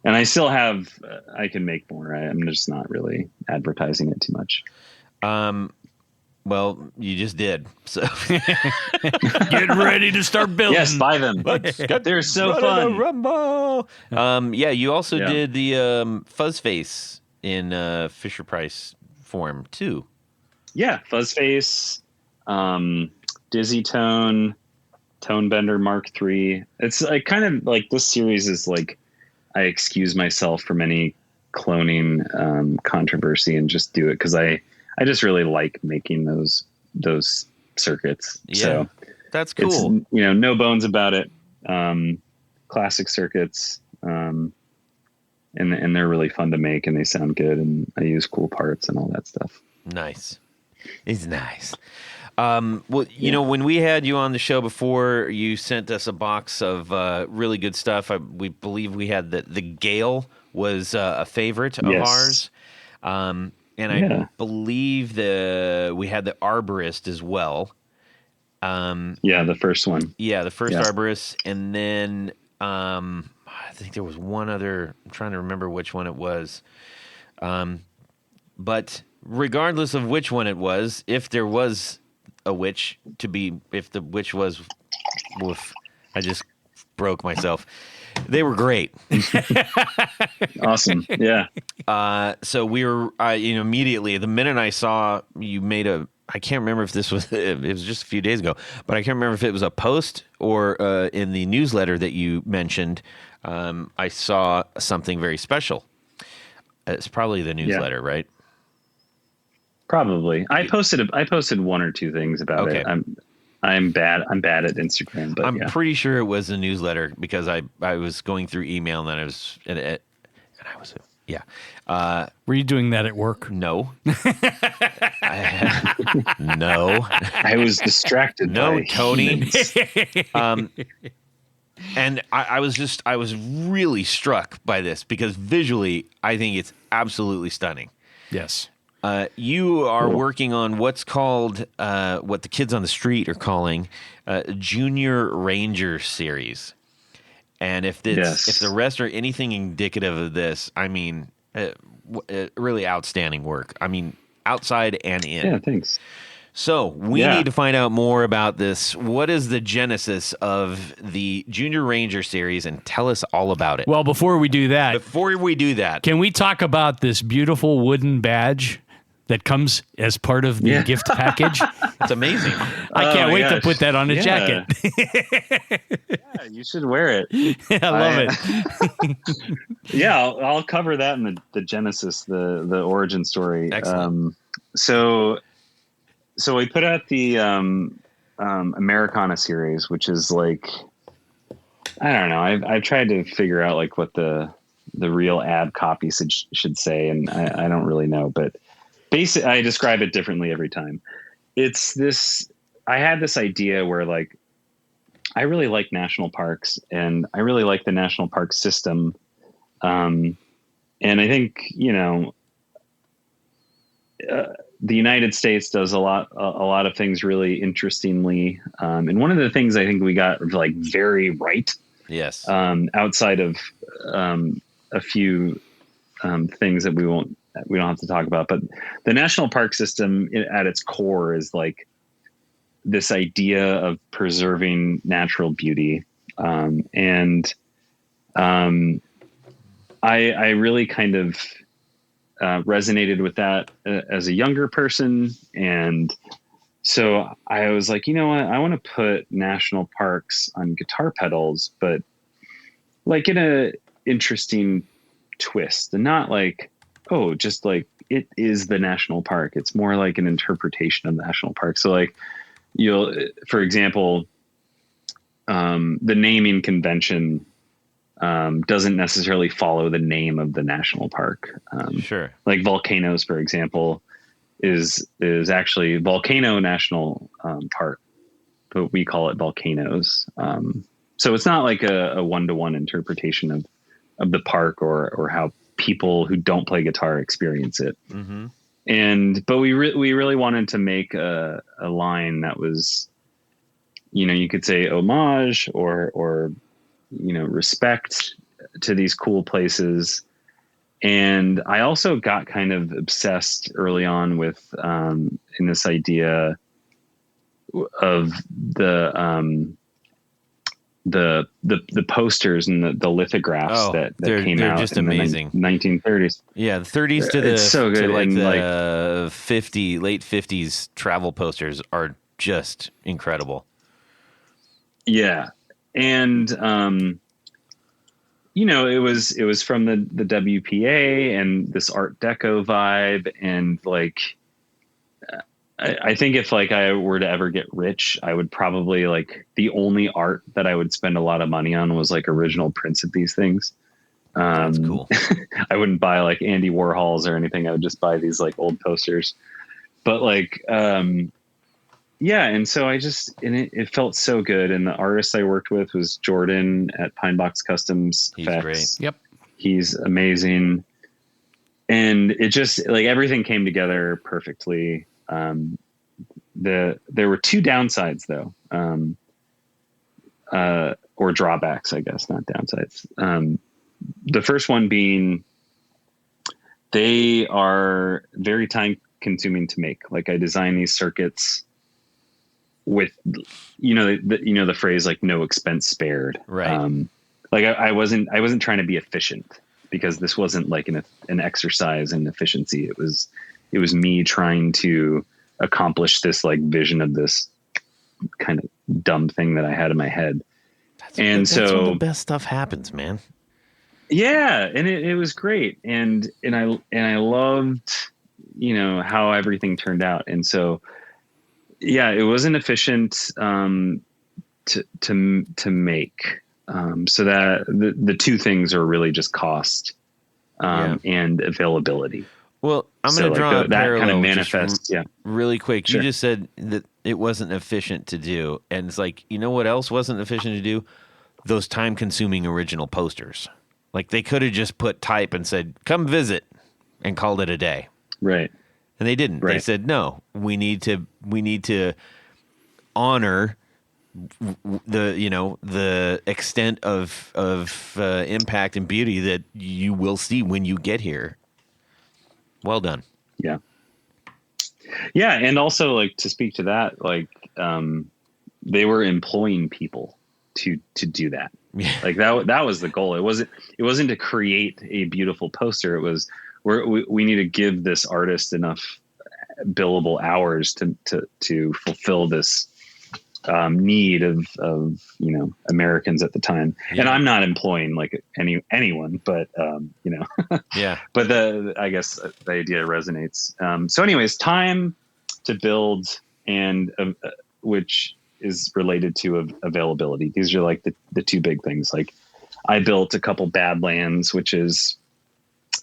I still have, I can make more. I'm just not really advertising it too much. Well, you just did. So get ready to start building. Yes, buy them. They're so fun. Rumble. Yeah, you also did the fuzz face in Fisher Price form too. Yeah, fuzz face, Dizzy Tone, Tone Bender Mark III. It's like kind of like this series is like, I excuse myself from any cloning controversy and just do it because I just really like making those circuits. Yeah, so that's cool. It's, no bones about it. Classic circuits, and they're really fun to make, and they sound good, and I use cool parts and all that stuff. Nice. It's nice. Well, when we had you on the show before, you sent us a box of really good stuff. We believe we had the Gale was a favorite of ours. And I believe we had the Arborist as well. The first one. Yeah, the first Arborist. And then I think there was one other. I'm trying to remember which one it was. But regardless of which one it was, if there was a witch if the witch was, woof, I just broke myself. They were great. Awesome. Yeah. So we were, immediately, the minute I saw you made I can't remember if this was, it was just a few days ago, but I can't remember if it was a post or in the newsletter that you mentioned. I saw something very special. It's probably the newsletter, right? Probably. I posted one or two things about it. I'm bad at Instagram, but I'm pretty sure it was a newsletter because I was going through email and then I was Were you doing that at work? No. No. I was distracted. No, by Tony. humans. And I was really struck by this because visually, I think it's absolutely stunning. Yes. You are working on what's called, what the kids on the street are calling, Junior Ranger series. And if the rest are anything indicative of this, I mean, really outstanding work. I mean, outside and in. Yeah, thanks. So we need to find out more about this. What is the genesis of the Junior Ranger series, and tell us all about it. Well, before we do that, can we talk about this beautiful wooden badge that comes as part of the gift package? It's amazing. I can't wait to put that on a jacket. Yeah, you should wear it. I love it. Yeah, I'll cover that in the genesis, the origin story. Excellent. So we put out the Americana series, which is like, I don't know. I've tried to figure out like what the real ad copy should say, and I don't really know. But basically, I describe it differently every time. It's this. I had this idea where like I really like national parks, and I really like the national park system, and I think the United States does a lot of things really interestingly. And one of the things I think we got like very right. Yes. Outside of a few things that we don't have to talk about, but the national park system at its core is like this idea of preserving natural beauty. And I really kind of resonated with that as a younger person. And so I was like, you know what, I want to put national parks on guitar pedals, but like in a interesting twist, and not like, oh, just like it is the national park. It's more like an interpretation of the national park. So like for example, the naming convention doesn't necessarily follow the name of the national park. Sure. Like Volcanoes, for example, is actually Volcano National Park, but we call it Volcanoes. So it's not like a one-to-one interpretation of the park or how people who don't play guitar experience it. Mm-hmm. But we really wanted to make a line that was, you could say homage or respect to these cool places. And I also got kind of obsessed early on with in this idea of the posters and the lithographs that came out just in amazing. The 1930s. Yeah, the 30s to the it's so good. To like and the late 50s travel posters are just incredible. Yeah. And it was from the WPA and this Art Deco vibe, and like I think if like I were to ever get rich, I would probably like the only art that I would spend a lot of money on was like original prints of these things. That's cool. I wouldn't buy like Andy Warhol's or anything. I would just buy these like old posters. But like yeah, and so it felt so good. And the artist I worked with was Jordan at Pine Box Customs He's Effects. great. Yep. He's amazing. And it just like everything came together perfectly. There were two downsides though, or drawbacks, I guess, not downsides. The first one being they are very time consuming to make. Like I design these circuits with, the phrase like no expense spared. Right. Like I wasn't trying to be efficient, because this wasn't like an exercise in efficiency. It was me trying to accomplish this like vision of this kind of dumb thing that I had in my head. That's when the best stuff happens, man. Yeah. And it was great. And I loved, how everything turned out. And so, yeah, it wasn't efficient, to make, so that the two things are really just cost, and availability. Well, I'm going to draw a that parallel kind of manifest. really quick. Sure. You just said that it wasn't efficient to do. And it's like, you know what else wasn't efficient to do? Those time-consuming original posters. Like they could have just put type and said, come visit, and called it a day. Right. And they didn't. Right. They said, no, we need to honor the extent of impact and beauty that you will see when you get here. Well done. Yeah. Yeah. And also like to speak to that, like, they were employing people to do that. Yeah. Like that was the goal. It wasn't to create a beautiful poster. It was we need to give this artist enough billable hours to fulfill this need of Americans at the time. Yeah. And I'm not employing like anyone, but yeah. But I guess the idea resonates. So anyways, time to build and which is related to availability. These are like the two big things. Like I built a couple Badlands, which is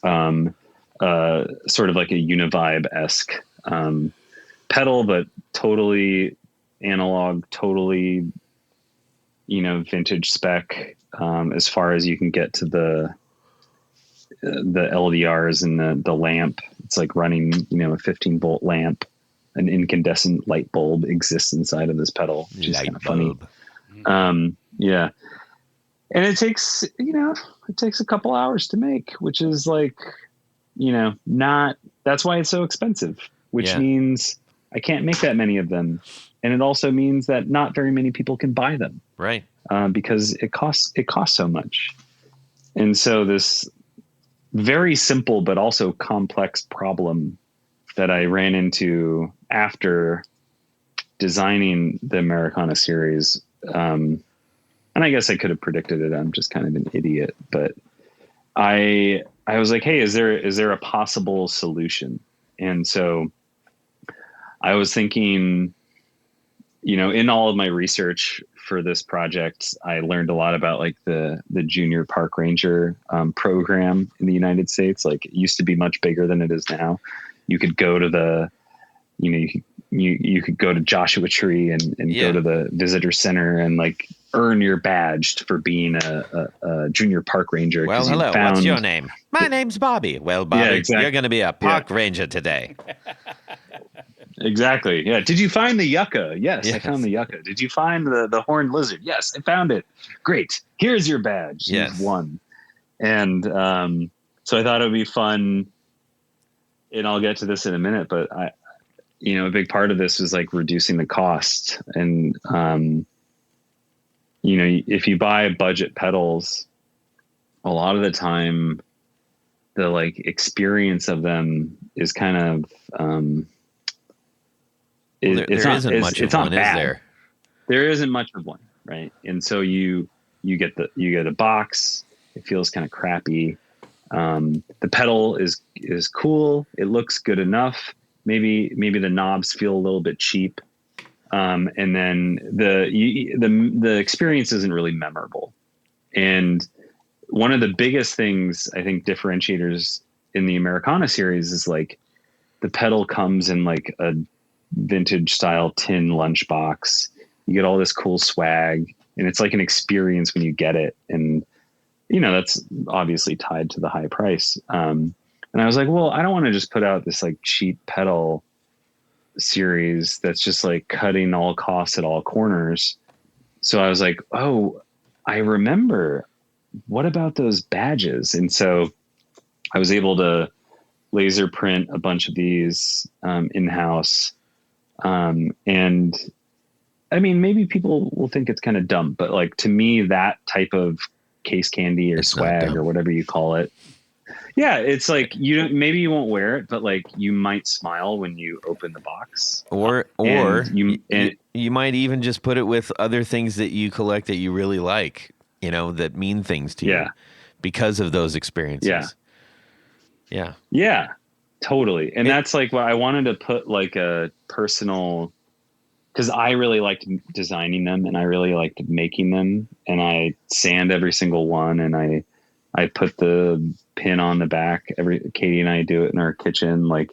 sort of like a Univibe-esque pedal, but totally analog, totally, vintage spec, as far as you can get to the LDRs and the lamp. It's like running, a 15 volt lamp. An incandescent light bulb exists inside of this pedal, which is kind of funny. Yeah. And it takes a couple hours to make, which is like, that's why it's so expensive, which means I can't make that many of them. And it also means that not very many people can buy them. Right. Because it costs so much. And so this very simple, but also complex problem that I ran into after designing the Americana series. And I guess I could have predicted it. I'm just kind of an idiot, but I was like, hey, is there a possible solution? And so I was thinking, in all of my research for this project, I learned a lot about like the junior park ranger program in the United States. Like it used to be much bigger than it is now. You could go to you could go to Joshua Tree and go to the visitor center and like earn your badge for being a junior park ranger. Well, hello. What's your name? My name's Bobby. Well, Bobby, exactly. You're going to be a park ranger today. Exactly. Yeah. Did you find the yucca? Yes, I found the yucca. Did you find the horned lizard? Yes, I found it. Great. Here's your badge. Yes. You've won. And so I thought it would be fun. And I'll get to this in a minute, but a big part of this was like reducing the cost. And, if you buy budget pedals, a lot of the time the like experience of them is kind of, there isn't much of one, is there? There isn't much of one. Right. And so you get a box, it feels kind of crappy. The pedal is cool. It looks good enough. Maybe the knobs feel a little bit cheap. And then the experience isn't really memorable. And one of the biggest things I think differentiators in the Americana series is like the pedal comes in like a vintage style tin lunchbox. You get all this cool swag and it's like an experience when you get it. And that's obviously tied to the high price. And I was like, well, I don't want to just put out this like cheap pedal series that's just like cutting all costs at all corners. So I was like, oh, I remember. What about those badges? And so I was able to laser print a bunch of these in-house. And I mean, maybe people will think it's kind of dumb, but like to me, that type of case candy or swag or whatever you call it. Yeah, it's like maybe you won't wear it, but like you might smile when you open the box. Or and you might even just put it with other things that you collect that you really like, that mean things to you because of those experiences. Yeah, totally. And that's like what I wanted to put, like a personal, because I really liked designing them and I really liked making them, and I sand every single one, and I put the pin on the back. Katie and I do it in our kitchen, like,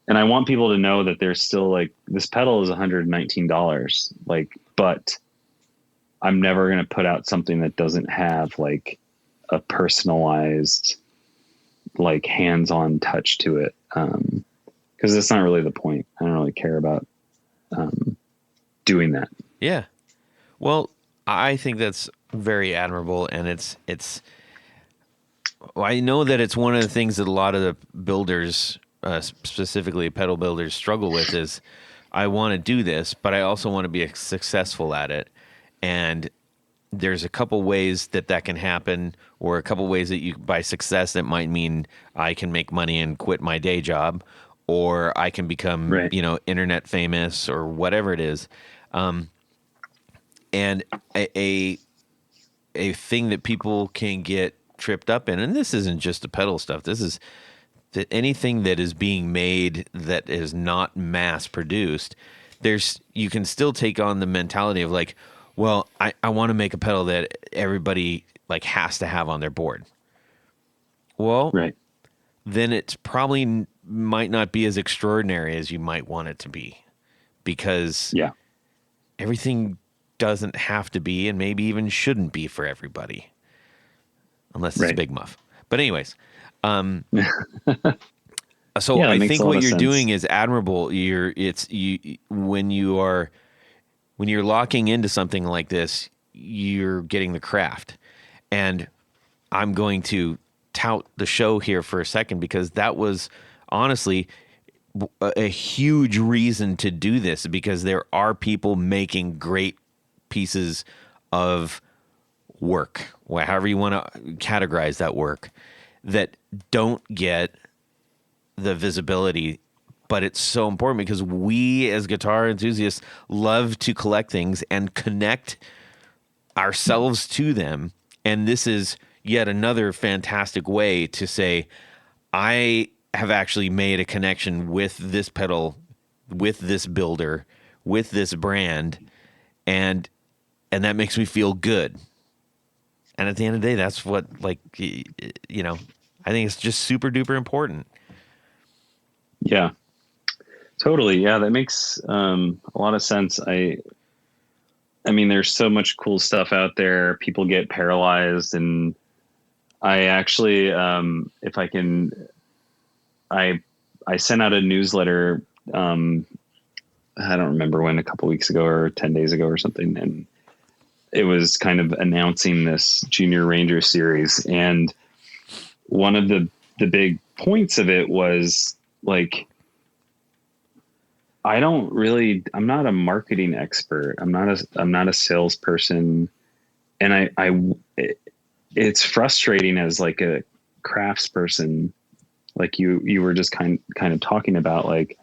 and I want people to know that there's still, like, this pedal is $119, like, but I'm never going to put out something that doesn't have like a personalized, like, hands-on touch to it. Cause that's not really the point. I don't really care about, doing that. Yeah. Well, I think that's very admirable. And I know that it's one of the things that a lot of the builders, specifically pedal builders, struggle with is, I want to do this, but I also want to be successful at it. And there's a couple ways that can happen, or a couple ways that by success, that might mean I can make money and quit my day job, or I can become, internet famous or whatever it is. And a thing that people can get tripped up in, and this isn't just the pedal stuff. This is that anything that is being made that is not mass produced, you can still take on the mentality of like, well, I want to make a pedal that everybody like has to have on their board. Well, then it's probably might not be as extraordinary as you might want it to be, because everything doesn't have to be, and maybe even shouldn't be for everybody, unless it's Big Muff. But anyways, so I think what you're doing is admirable. When you're locking into something like this, you're getting the craft. And I'm going to tout the show here for a second, because that was honestly a huge reason to do this, because there are people making great pieces of work, however you want to categorize that work, that don't get the visibility. But it's so important, because we as guitar enthusiasts love to collect things and connect ourselves to them. And this is yet another fantastic way to say, I have actually made a connection with this pedal, with this builder, with this brand, and that makes me feel good. And at the end of the day, that's what, like, I think it's just super duper important. Yeah. Totally. Yeah, that makes a lot of sense. I mean, there's so much cool stuff out there. People get paralyzed, and I actually, if I can, I sent out a newsletter. I don't remember when, a couple weeks ago or 10 days ago or something, and it was kind of announcing this Junior Ranger series. And one of the big points of it was like, I'm not a marketing expert. I'm not a salesperson. And it's frustrating as like a craftsperson, like you were just kind of talking about, like,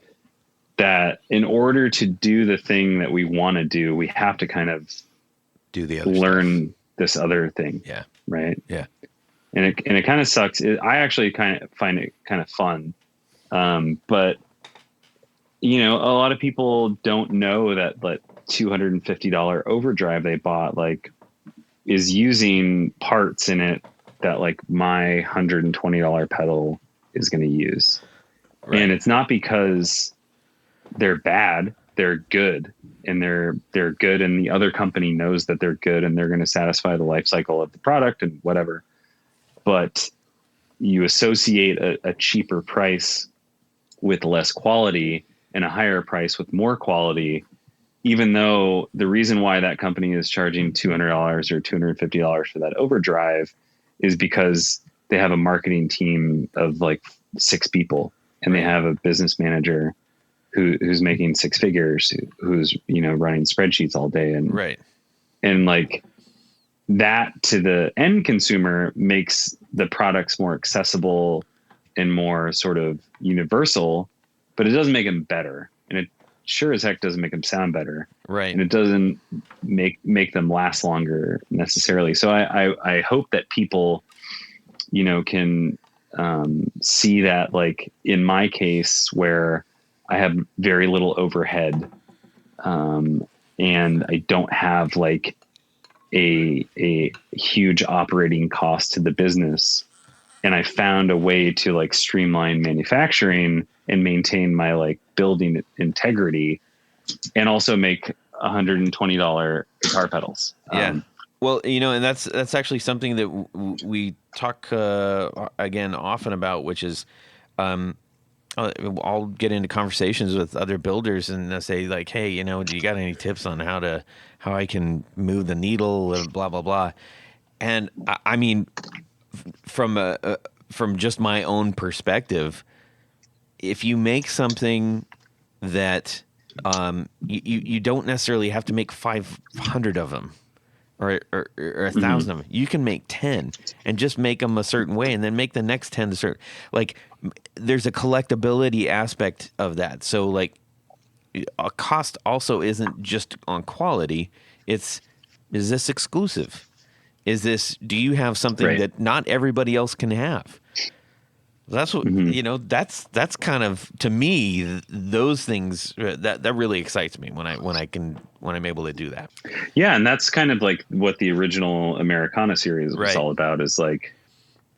that in order to do the thing that we want to do, we have to kind of do the other learn stuff. This other thing. Yeah. Right. Yeah. And it kind of sucks. I actually kind of find it kind of fun. But a lot of people don't know that $250 overdrive they bought, like, is using parts in it that, like, my $120 pedal is going to use. Right. And it's not because they're bad, they're good, and they're good. And the other company knows that they're good, and they're going to satisfy the life cycle of the product and whatever. But you associate a cheaper price with less quality and a higher price with more quality, even though the reason why that company is charging $200 or $250 for that overdrive is because they have a marketing team of like 6 people, and they have a business manager who's making 6 figures, who's, running spreadsheets all day. And, and like that, to the end consumer, makes the product's more accessible and more sort of universal, but it doesn't make them better. And it sure as heck doesn't make them sound better. Right. And it doesn't make them last longer necessarily. So I hope that people, you know, can see that, like in my case where I have very little overhead, and I don't have like a huge operating cost to the business. And I found a way to like streamline manufacturing and maintain my like building integrity, and also make $120 guitar pedals. Yeah. Well, you know, and that's actually something that we talk again often about, which is I'll get into conversations with other builders and they'll say like, hey, you know, do you got any tips on how I can move the needle and blah, blah, blah. And I mean, from just my own perspective, if you make something that you don't necessarily have to make 500 of them or 1,000 of them. You can make 10 and just make them a certain way, and then make the next 10 the certain. Like, there's a collectability aspect of that. So like, a cost also isn't just on quality. Is this exclusive? Do you have something that not everybody else can have? That's what, you know, that's kind of, to me, those things that really excites me when I'm able to do that. Yeah. And that's kind of like what the original Americana series was all about, is like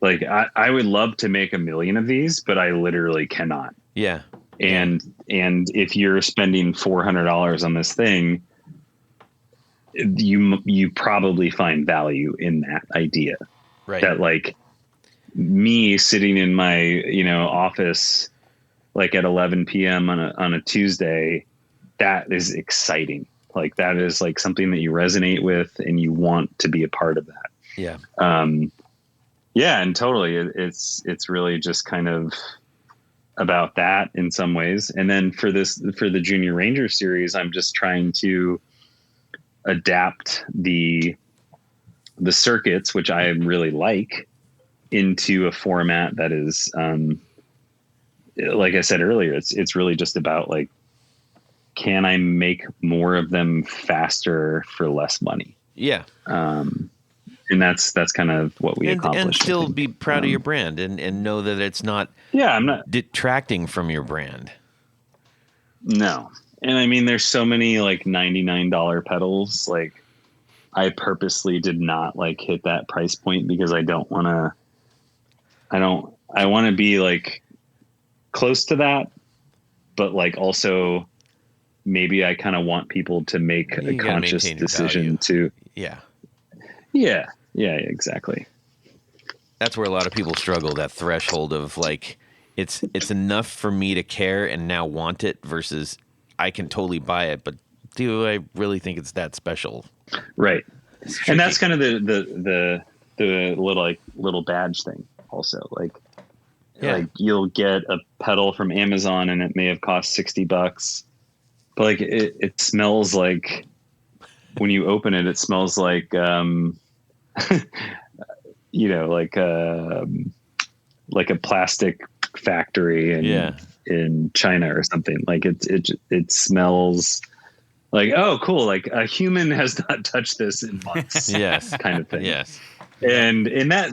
I would love to make 1 million of these, but I literally cannot. Yeah. And if you're spending $400 on this thing, you probably find value in that idea. Right. That like me sitting in my, you know, office, like at 11 PM on a Tuesday, that is exciting. Like that is like something that you resonate with and you want to be a part of that. Yeah. Yeah. And totally. It's really just kind of about that in some ways. And then for the Junior Ranger series, I'm just trying to adapt the circuits, which I really like, into a format that is, like I said earlier, it's really just about like, can I make more of them faster for less money? Yeah. And that's kind of what we accomplished. And still be proud of your brand and know that it's not, I'm not detracting from your brand. No. And I mean, there's so many like $99 pedals. Like, I purposely did not like hit that price point because I want to be like close to that, but like also maybe I kind of want people to make a conscious decision to. Yeah. Yeah. Yeah, exactly. That's where a lot of people struggle, that threshold of like, it's enough for me to care and now want it versus I can totally buy it, but do I really think it's that special? Right. And that's kind of the little badge thing also. Like you'll get a pedal from Amazon and it may have cost $60, but like it smells like, when you open it, it smells like, you know, like a plastic factory in China or something. Like it smells like, oh, cool. Like a human has not touched this in months. Yes. Kind of thing. Yes. And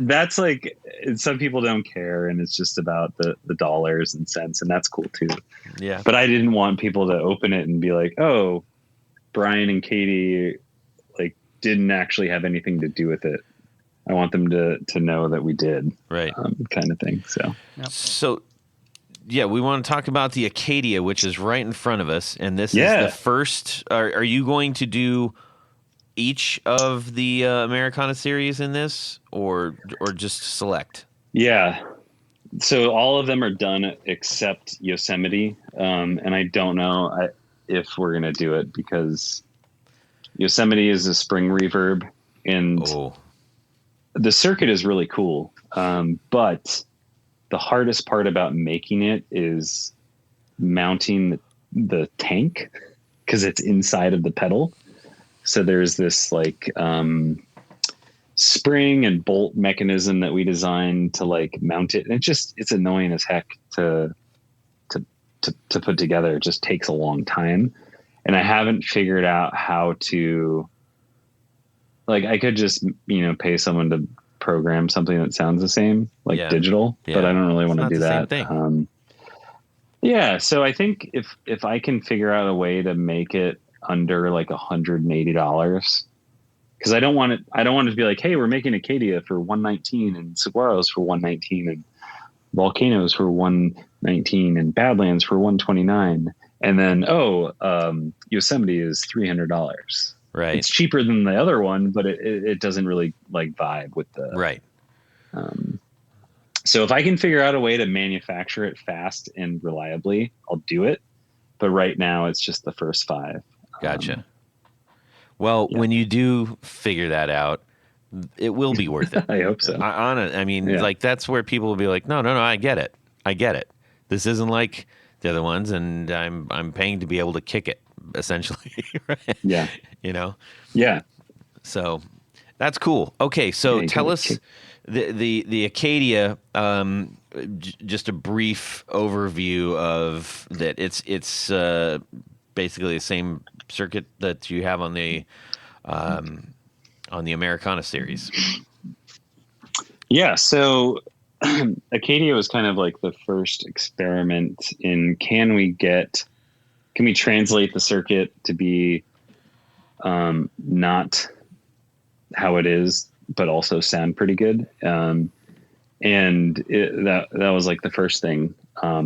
that's like, some people don't care, and it's just about the dollars and cents, and that's cool too. Yeah. But I didn't want people to open it and be like, oh, Brian and Katie like didn't actually have anything to do with it. I want them to know that we did, right? Kind of thing. So, So, yeah, we want to talk about the ACADIA, which is right in front of us, and this is the first. Are you going to do each of the Americana series in this, or just select? Yeah. So all of them are done except Yosemite, and I don't know if we're gonna do it because Yosemite is a spring reverb, and the circuit is really cool. But the hardest part about making it is mounting the tank, because it's inside of the pedal. So there's this like spring and bolt mechanism that we designed to like mount it. And it's annoying as heck to put together. It just takes a long time. And I haven't figured out how to, like, I could just, pay someone to program something that sounds the same, like digital, but I don't really want to do that. So I think if I can figure out a way to make it under like $180, because I don't want it to be like, hey, we're making Acadia for $119 and Saguaros for $119 and Volcanoes for $119 and Badlands for $129, and then Yosemite is $300. Right. It's cheaper than the other one, but it doesn't really like vibe with the right. So if I can figure out a way to manufacture it fast and reliably, I'll do it. But right now it's just the first 5. Gotcha. When you do figure that out, it will be worth it. I hope so. Like that's where people will be like, no, I get it. This isn't like the other ones, and I'm paying to be able to kick it, essentially. Right? Yeah. Yeah. So that's cool. Okay, so tell us the Acadia. Just a brief overview of that. It's basically the same circuit that you have on the Americana series. Yeah, so Acadia was kind of like the first experiment in can we translate the circuit to be not how it is, but also sound pretty good. And that was like the first thing.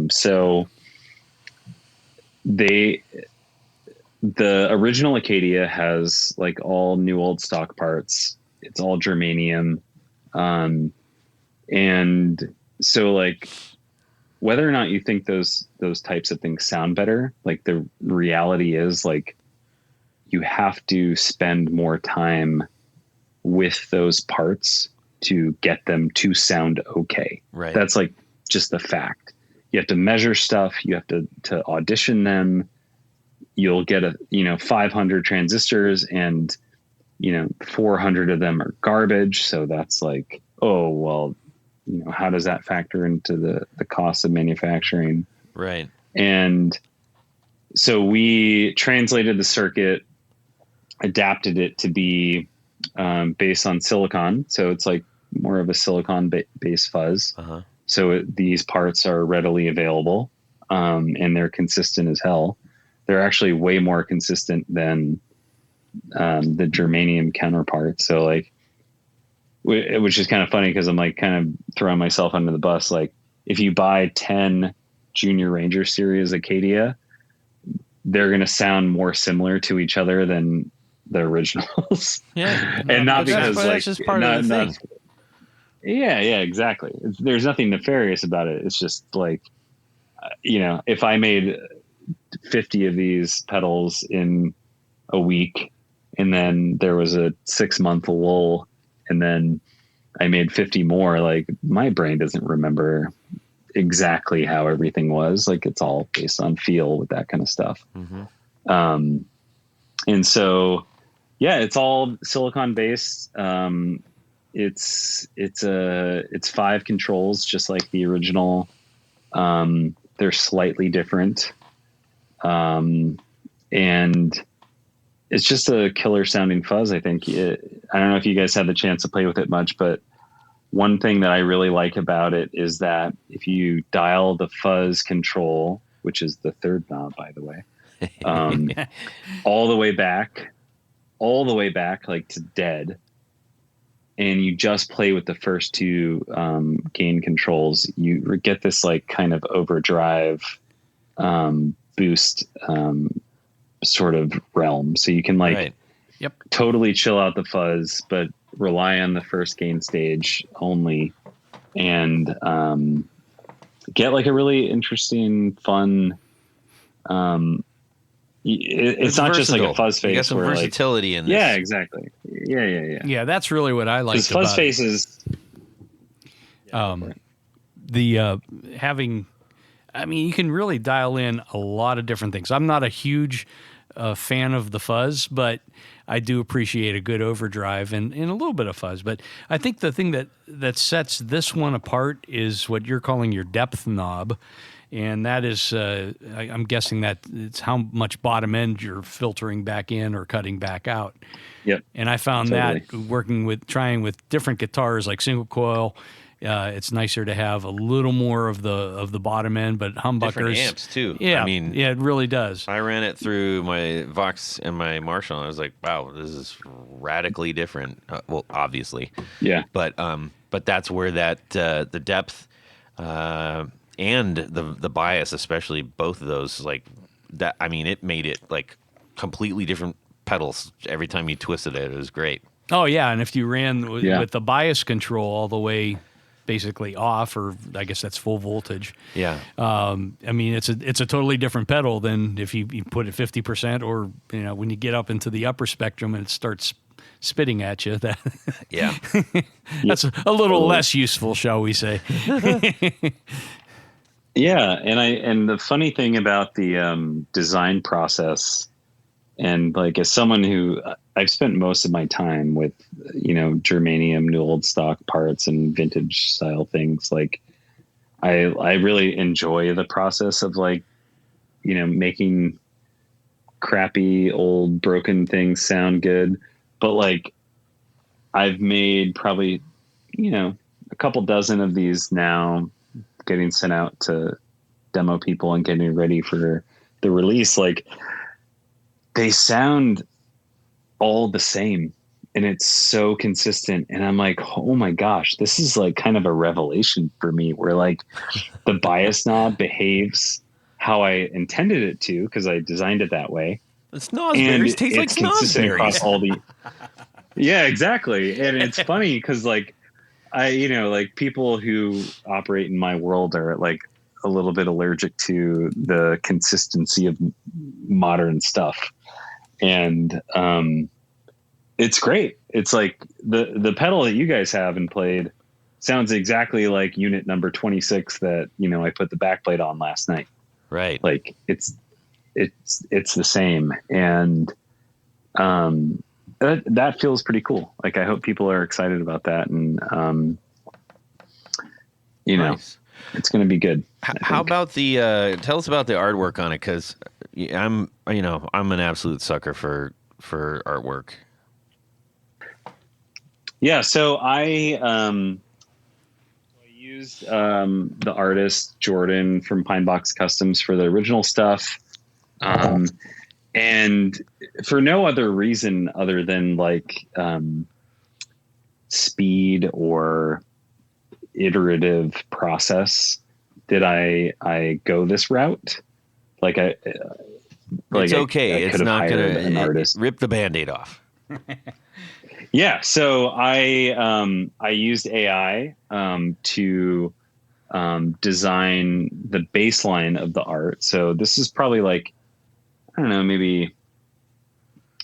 So the original Acadia has like all new old stock parts. It's all germanium. And so like whether or not you think those types of things sound better, like the reality is like you have to spend more time with those parts to get them to sound okay. Right. That's like just the fact. You have to measure stuff. You have to audition them. You'll get 500 transistors and 400 of them are garbage. So that's like, oh, well, how does that factor into the cost of manufacturing? Right. And so we translated the circuit, adapted it to be based on silicon. So it's like more of a silicon based fuzz. Uh-huh. So these parts are readily available and they're consistent as hell. They're actually way more consistent than the germanium counterpart. So like, which is kind of funny because I'm like kind of throwing myself under the bus. Like if you buy 10 Junior Ranger series Acadia, they're going to sound more similar to each other than the originals. Yeah. And not because like, that's just part of the thing. Yeah, exactly. There's nothing nefarious about it. It's just like, if I made 50 of these pedals in a week and then there was a 6-month lull and then I made 50 more, like my brain doesn't remember exactly how everything was. Like it's all based on feel with that kind of stuff. Mm-hmm. And so, yeah, it's all silicon based. It's 5 controls, just like the original. They're slightly different. And it's just a killer sounding fuzz. I think I don't know if you guys had the chance to play with it much, but one thing that I really like about it is that if you dial the fuzz control, which is the third knob, by the way, all the way back, like to dead, and you just play with the first 2 gain controls, you get this like kind of overdrive boost sort of realm. So you can like totally chill out the fuzz, but rely on the first gain stage only and get like a really interesting, fun it's not just like a fuzz face. You got some versatility in this. Yeah, exactly. Yeah. Yeah, that's really what I like. Fuzz faces. Having, I mean, you can really dial in a lot of different things. I'm not a huge a fan of the fuzz, but I do appreciate a good overdrive and a little bit of fuzz. But I think the thing that sets this one apart is what you're calling your depth knob. And that is, I'm guessing that it's how much bottom end you're filtering back in or cutting back out. Yep. And I found that trying with different guitars like single coil, it's nicer to have a little more of the bottom end, but humbuckers. Different amps too. Yeah, I mean, yeah, it really does. I ran it through my Vox and my Marshall, and I was like, wow, this is radically different. Well, obviously. Yeah. But that's where that the depth and the bias, especially both of those, like that. I mean, it made it like completely different pedals every time you twisted it. It was great. Oh yeah, and if you ran with the bias control all the way basically off, or I guess that's full voltage. Yeah. I mean, it's a totally different pedal than if you put it 50%, or when you get up into the upper spectrum and it starts spitting at you. That Yeah. that's a little less useful, shall we say? Yeah, and the funny thing about the design process, and like as someone who I've spent most of my time with, germanium, new old stock parts and vintage style things, like I really enjoy the process of like, making crappy old broken things sound good. But like I've made probably, a couple dozen of these now, getting sent out to demo people and getting ready for the release. Like they sound all the same and it's so consistent. And I'm like, oh my gosh, this is like kind of a revelation for me, where like the bias knob behaves how I intended it to, because I designed it that way. The snozberries taste like consistent snozberries. Across all the yeah, exactly. And it's funny because like like people who operate in my world are like a little bit allergic to the consistency of modern stuff. And it's great. It's like the pedal that you guys have and played sounds exactly like unit number 26 that, I put the backplate on last night. Right. Like it's the same. And that feels pretty cool. Like I hope people are excited about that. And, Nice. It's going to be good. How about tell us about the artwork on it? 'Cause I'm an absolute sucker for artwork. Yeah. So I used the artist Jordan from Pine Box Customs for the original stuff. And for no other reason other than like speed or iterative process did I go this route. Like It's okay. It's not going to rip the Band-Aid off. Yeah. So I used AI to design the baseline of the art. So this is probably like, I don't know, maybe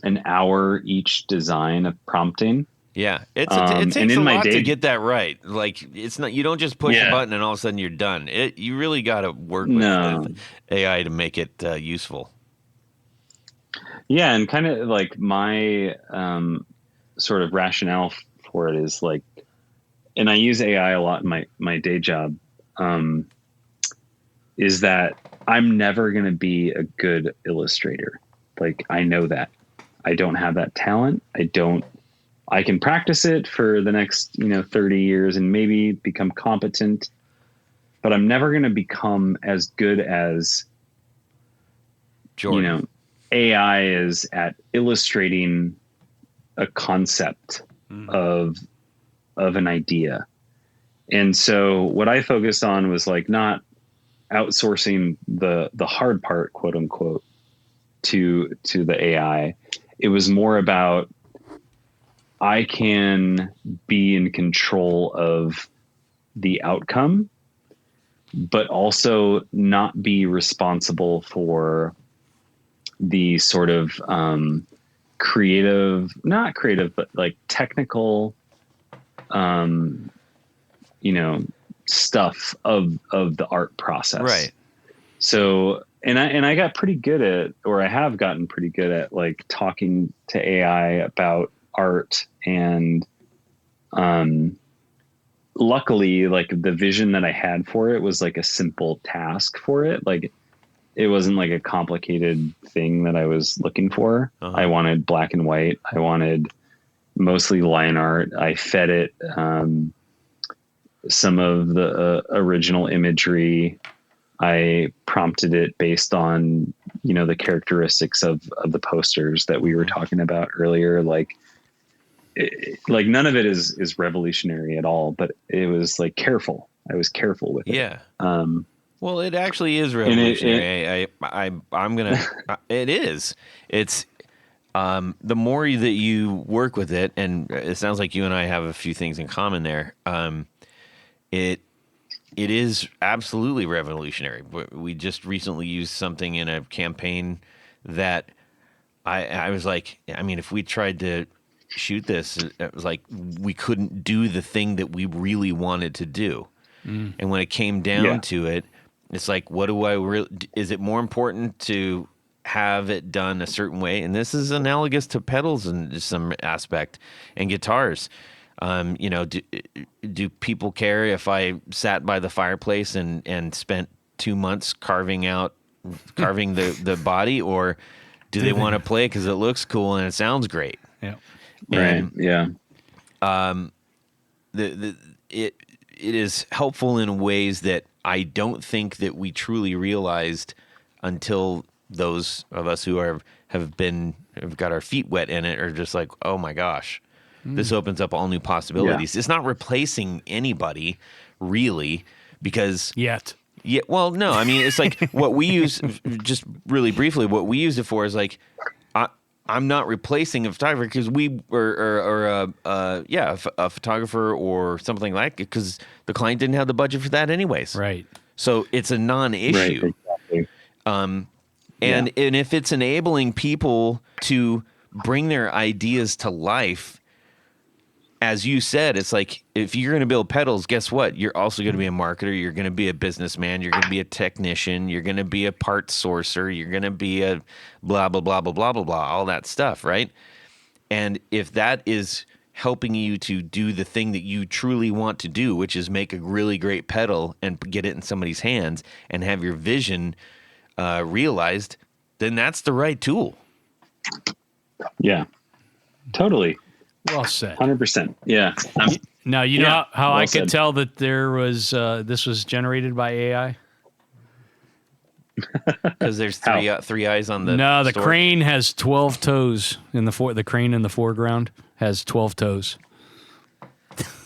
an hour each design of prompting. Yeah, it takes a lot to get that right. Like it's not, you don't just push a button and all of a sudden you're done. You really got to work with AI to make it useful. Yeah, and kind of like my sort of rationale for it is like, and I use AI a lot in my day job, is that I'm never going to be a good illustrator. Like I know that I don't have that talent. I can practice it for the next, 30 years and maybe become competent, but I'm never going to become as good as Jordan. AI is at illustrating a concept of an idea. And so what I focused on was like not outsourcing the hard part, quote unquote, to the AI. It was more about, I can be in control of the outcome, but also not be responsible for the sort of not creative, but like technical, stuff of the art process. Right. So I got pretty good at, or I have gotten pretty good at, like, talking to AI about art. And luckily, like, the vision that I had for it was like a simple task for it. Like, it wasn't like a complicated thing that I was looking for. I wanted black and white. I wanted mostly line art. I fed it some of the original imagery. I prompted it based on, you know, the characteristics of the posters that we were talking about earlier. Like, like none of it is revolutionary at all, but it was like careful. I was careful with it. Yeah. Well, it actually is revolutionary. I'm gonna. It is. It's the more that you work with it, and it sounds like you and I have a few things in common there. It is absolutely revolutionary. We just recently used something in a campaign that I was like, I mean, if we tried to shoot this, it was like we couldn't do the thing that we really wanted to do. And when it came down to it, it's like, what do I really? Is it more important to have it done a certain way? And this is analogous to pedals in some aspect and guitars. You know, do people care if I sat by the fireplace and spent 2 months carving the body, or do they want to play because it looks cool and it sounds great? Yeah. And, right. Yeah. It is helpful in ways that I don't think that we truly realized until those of us who have got our feet wet in it are just like, oh my gosh. This opens up all new possibilities. Yeah. It's not replacing anybody, really, because... Yet. Yeah, well, no. I mean, it's like what we use, just really briefly, what we use it for is like, I'm not replacing a photographer because a photographer or something like it because the client didn't have the budget for that anyways. Right. So it's a non-issue. Right, exactly. And if it's enabling people to bring their ideas to life, as you said, it's like if you're going to build pedals, guess what? You're also going to be a marketer. You're going to be a businessman. You're going to be a technician. You're going to be a part sourcer. You're going to be a blah, blah, blah, blah, blah, blah, blah, all that stuff, right? And if that is helping you to do the thing that you truly want to do, which is make a really great pedal and get it in somebody's hands and have your vision realized, then that's the right tool. Yeah, totally. Well said. 100%. Yeah. Now, you know how I could tell that there was this was generated by AI? Because there's three eyes on the No, the store. crane has 12 toes in the crane in the foreground has 12 toes.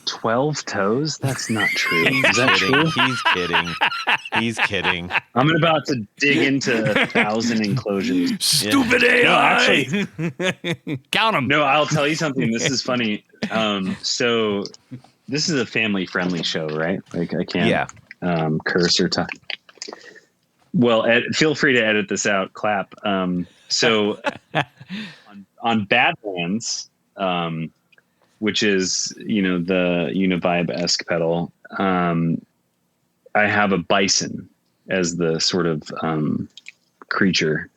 12 toes? That's not true. Is that true? He's kidding. He's kidding. I'm about to dig into 1,000 enclosures. Stupid AI! No, actually, count them. No, I'll tell you something. This is funny. So this is a family-friendly show, right? Like I can't curse or talk. Well, feel free to edit this out. Clap. So on Badlands, which is, you know, the Univibe-esque pedal, I have a bison as the sort of creature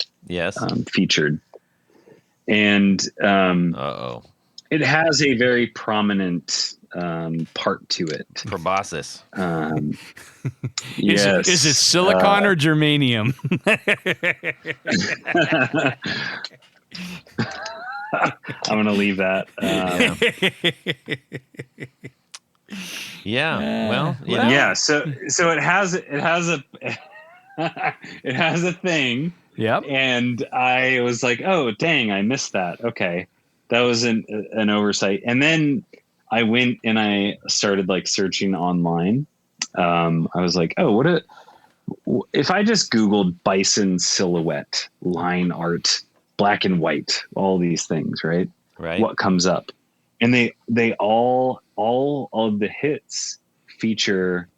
featured. And it has a very prominent part to it. Proboscis. Yes. Is it silicon or germanium? I'm going to leave that. Yeah. So it has a it has a thing. Yep. And I was like, oh dang, I missed that. Okay, that was an oversight. And then I went and I started like searching online. I was like, oh, if I just Googled bison silhouette, line art, black and white, all these things, right? Right. What comes up? And they all of the hits feature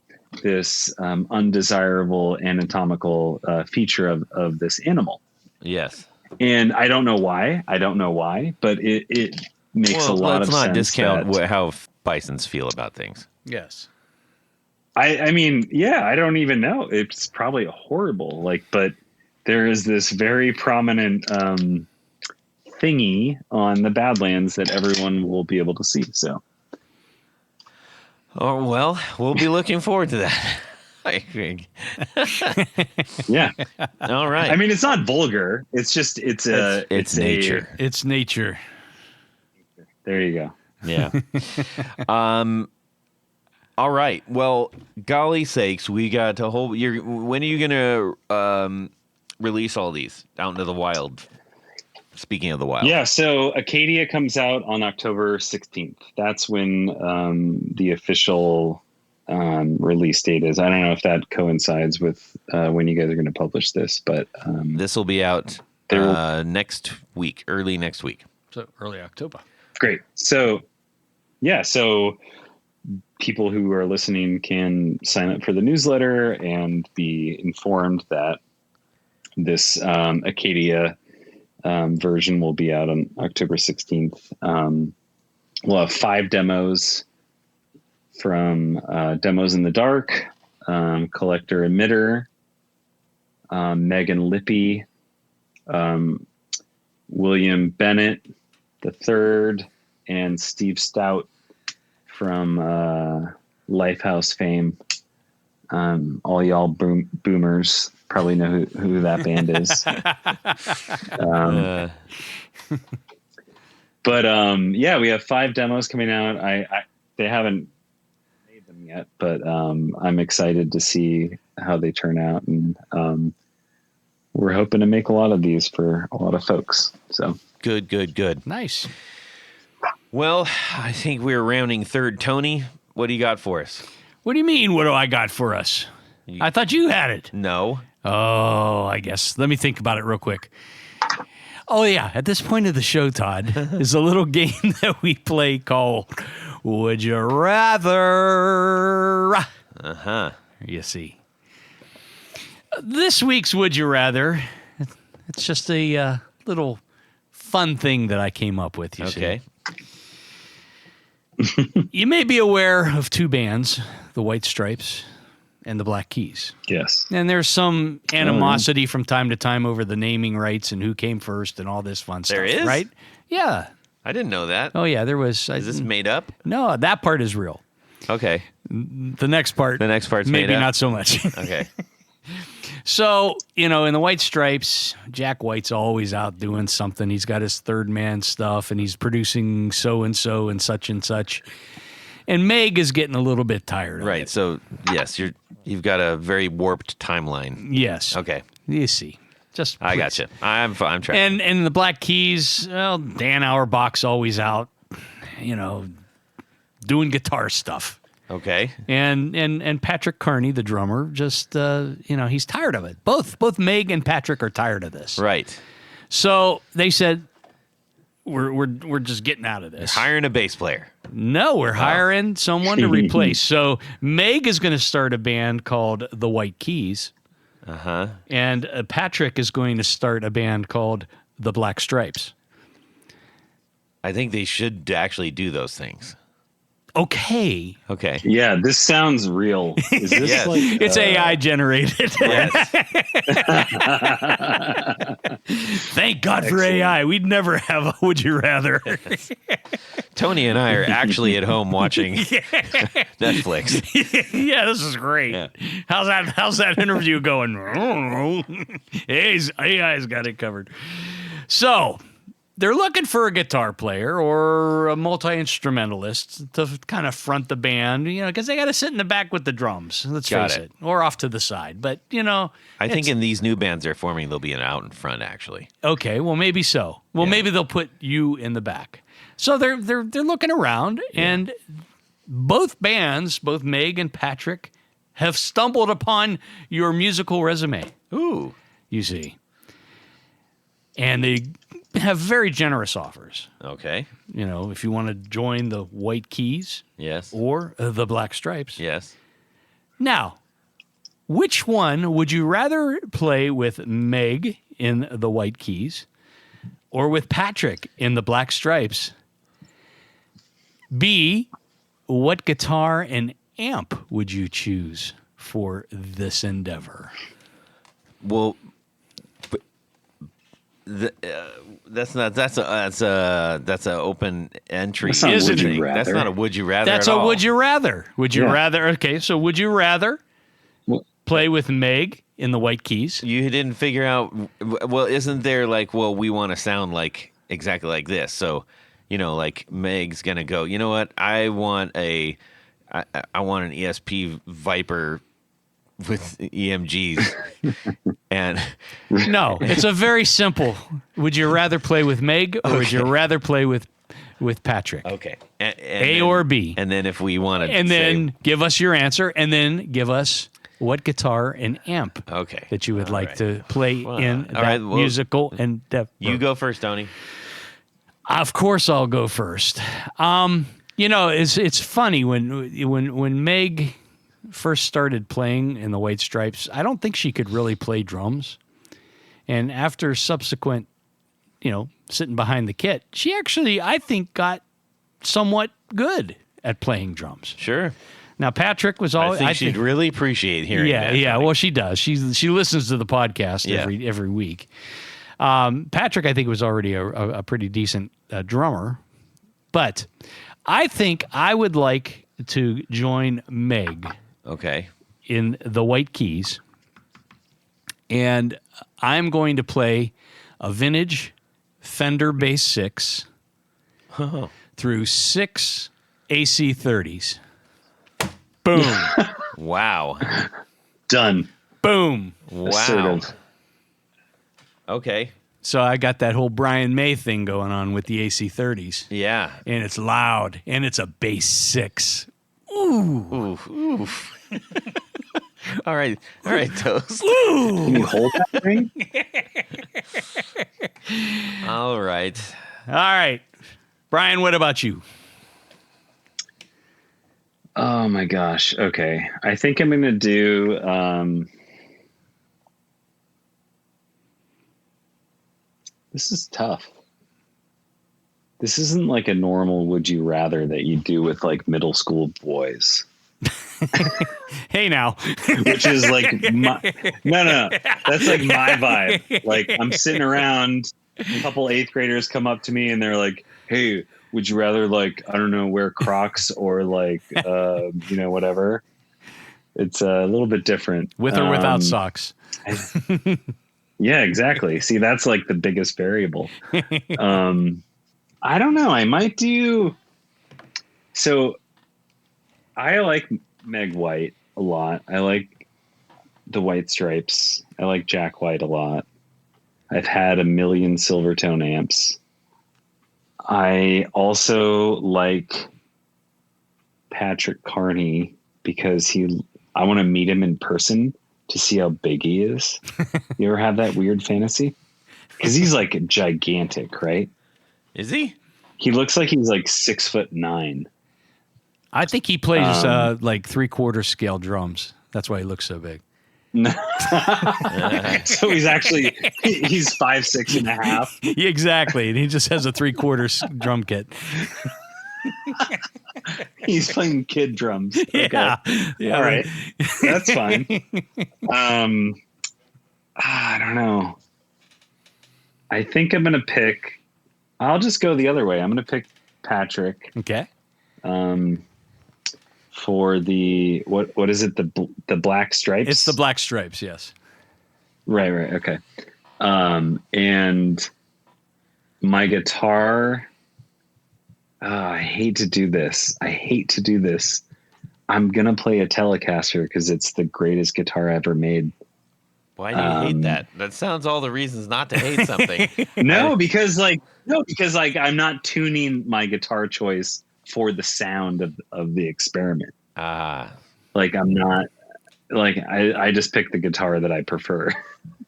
this undesirable anatomical feature of this animal. Yes. And I don't know why, but it makes a lot of sense. Let's not discount how bisons feel about things. Yes. I mean, yeah, I don't even know. It's probably horrible. Like, but there is this very prominent thingy on the Badlands that everyone will be able to see. So, Oh, well, we'll be looking forward to that. I think. yeah. All right. I mean, it's not vulgar. It's just it's nature. It's nature. There you go. Yeah. All right. Well, golly sakes, we got a whole. When are you gonna release all these out into the wild? Speaking of the wild. Yeah. So ACADIA comes out on October 16th. That's when the official release date is. I don't know if that coincides with when you guys are going to publish this, but this will be out next week, early next week. So early October. Great. So, yeah. So people who are listening can sign up for the newsletter and be informed that this ACADIA version will be out on October 16th. We'll have 5 demos from Demos in the Dark, Collector Emitter, Megan Lippy, William Bennett III, and Steve Stout from Lifehouse fame. All y'all boomers probably know who that band is. But yeah, we have 5 demos coming out. They haven't made them yet, but I'm excited to see how they turn out, and we're hoping to make a lot of these for a lot of folks. So Good. Nice. Well, I think we're rounding third. Tony, what do you got for us? What do you mean? What do I got for us? I thought you had it. No. Oh, I guess. Let me think about it real quick. Oh, yeah. At this point of the show, Todd, is a little game that we play called Would You Rather? Uh-huh. You see. This week's Would You Rather, it's just a little fun thing that I came up with, you see. Okay. You may be aware of 2 bands, the White Stripes and the Black Keys. yes. And there's some animosity from time to time over the naming rights and who came first and all this fun stuff. There is? Right? Yeah. I didn't know that. Oh, yeah, there was. Is this made up? No, that part is real. Okay. The next part's made maybe up? not so much. Okay. So, in the White Stripes, Jack White's always out doing something. He's got his third man stuff, and he's producing so-and-so and such and such. And Meg is getting a little bit tired of Right. it. So, yes, you've got a very warped timeline. Yes. Okay. You see. Just I please. got you. I'm tracking. And the Black Keys, well, Dan Auerbach's always out, doing guitar stuff. Okay. And Patrick Carney, the drummer, just he's tired of it. Both Meg and Patrick are tired of this. Right. So they said, we're just getting out of this. Hiring a bass player. No, we're hiring someone to replace. So Meg is going to start a band called the White Keys. Uh-huh. And Patrick is going to start a band called the Black Stripes. I think they should actually do those things. Okay. Okay. Yeah, this sounds real. Is this Yes. like It's AI generated. Yes. Thank God for Excellent. AI. We'd never have a Would You Rather. Tony and I are actually at home watching Netflix. Yeah, this is great. Yeah. How's that interview going? I don't know. AI's got it covered. So they're looking for a guitar player or a multi-instrumentalist to kind of front the band, because they got to sit in the back with the drums. Let's Got face it. it. Or off to the side. But, I think in these new bands they're forming, they'll be out in front, actually. okay, well, maybe so. Well, Yeah. maybe they'll put you in the back. So they're looking around, and both bands, both Meg and Patrick, have stumbled upon your musical resume, Ooh. you see. And they have very generous offers. Okay. If you want to join the White Keys Yes. or the Black Stripes. Yes. Now, which one would you rather play with Meg in the White Keys or with Patrick in the Black Stripes? B, what guitar and amp would you choose for this endeavor? Well, That's a open entry. That's not Isn't would it? you rather. That's not a would you rather. That's at a all. would you rather. Would you Yeah. rather? Okay, so would you rather Well- play with Meg in the White Keys? You didn't figure out. Well, isn't there like, well, we want to sound like exactly like this. So, like Meg's gonna go. You know what? I want an ESP Viper with EMGs, and No, it's a very simple. Would you rather play with Meg or would you rather play with Patrick? okay, A or B. And then if we want to, And then give us your answer, and then give us what guitar and amp okay, that you would All like right. to play Well, in all that right, well, musical endeavor. You go first, Tony. Of course, I'll go first. It's funny when Meg first started playing in the White Stripes, I don't think she could really play drums. And after subsequent, sitting behind the kit, she actually, I think, got somewhat good at playing drums. Sure. Now, Patrick was I always. think she'd really appreciate hearing that. Yeah. Tony. Well, she does. She listens to the podcast Yeah. every week. Patrick, I think, was already a pretty decent drummer, but I think I would like to join Meg Okay. in the White Keys, and I'm going to play a vintage Fender Bass 6 through 6 AC30s. Boom. Wow. Done. Boom. Wow. Assertive. Okay. So I got that whole Brian May thing going on with the AC30s. Yeah. And it's loud, and it's a bass 6. Ooh. Oof. All right, Toast. Can you hold that thing? All right. All right. Brian, what about you? Oh my gosh. Okay. I think I'm going to do, this is tough. This isn't like a normal would you rather that you do with like middle school boys, Hey, now. which is like, no. That's like my vibe. Like I'm sitting around, a couple 8th graders come up to me and they're like, hey, would you rather like, I don't know, wear Crocs or like, whatever. It's a little bit different. With or without socks. Yeah, exactly. See, that's like the biggest variable. I don't know. I might do. So I like Meg White a lot. I like the White Stripes. I like Jack White a lot. I've had a million Silvertone amps. I also like Patrick Carney because I want to meet him in person to see how big he is. You ever have that weird fantasy? Because he's like gigantic, right? Is he? He looks like he's like 6'9". I think he plays like 3/4 scale drums. That's why he looks so big. So he's actually he's 5'6.5". Exactly. And he just has a 3/4 drum kit. He's playing kid drums. Okay. Yeah. All right. That's fine. I don't know. I think I'm gonna pick. I'll just go the other way. I'm gonna pick Patrick. Okay. For the what is it, the Black Stripes? It's the Black Stripes, yes. Right, okay. And my guitar, I hate to do this. I'm gonna play a Telecaster because it's the greatest guitar ever made. Why do you hate that? That sounds all the reasons not to hate something. Because I'm not tuning my guitar choice for the sound of the experiment. Like I'm not like I just picked the guitar that I prefer.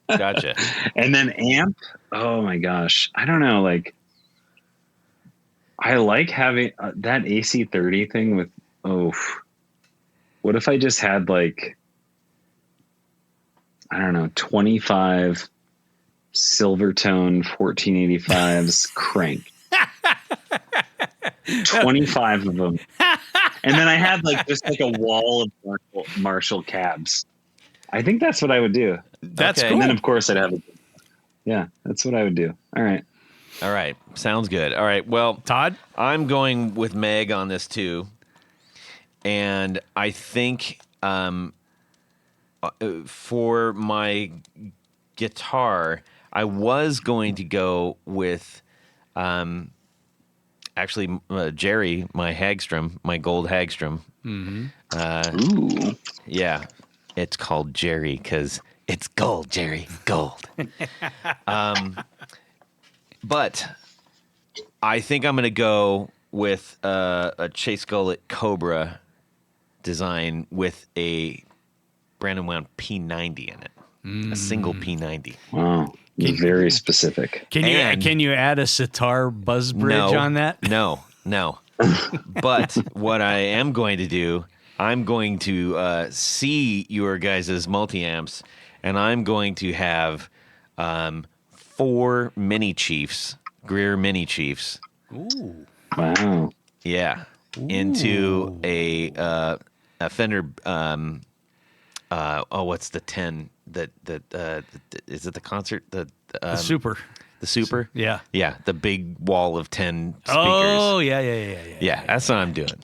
Gotcha. And then amp. Oh my gosh. I don't know. Like I like having that AC30 thing with, what if I just had like, I don't know, 25 Silvertone 1485s crank. 25 of them. And then I had like just like a wall of Marshall cabs. I think that's what I would do. That's Okay. cool. And then of course I'd have Yeah, that's what I would do. All right. All right. Sounds good. All right. Well, Todd? I'm going with Meg on this too. And I think for my guitar, I was going to go with actually Jerry, my Hagstrom, my gold Hagstrom. Ooh. Yeah. It's called Jerry because it's gold, Jerry. Gold. But I think I'm going to go with a Chase Gullet Cobra design with a Brandon Wound P90 in it. A single P90. Wow. Very specific. Can you add a sitar buzz bridge on that? No. But what I am going to do, I'm going to see your guys' multi-amps, and I'm going to have 4 Mini Chiefs, Greer Mini Chiefs. Ooh. Wow. Yeah. Into a Fender. What's the 10? Is it the concert? The Super. The Super. Yeah. Yeah. The big wall of 10 speakers. Oh, yeah. Yeah. That's what I'm doing.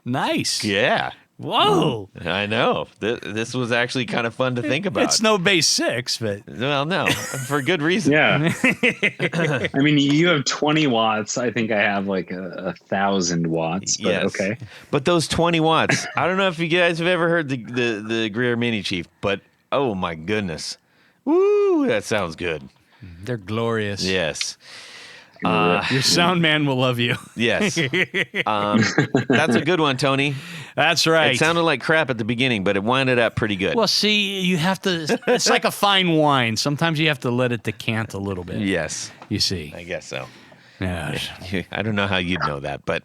Nice. Yeah. Whoa. I know. This was actually kind of fun to think about. It's no bass 6, but Well, no, for good reason. Yeah. I mean, you have 20 watts. I think I have like 1,000 watts. But Yes. okay. But those 20 watts, I don't know if you guys have ever heard the Greer Mini Chief, but oh my goodness. Woo, that sounds good. they're glorious. Yes. Your sound man will love you. Yes. That's a good one, Tony. That's right. It sounded like crap at the beginning, but it winded up pretty good. Well, see, you have to, it's like a fine wine. Sometimes you have to let it decant a little bit. Yes. You see. I guess so. Yeah. I don't know how you'd know that, but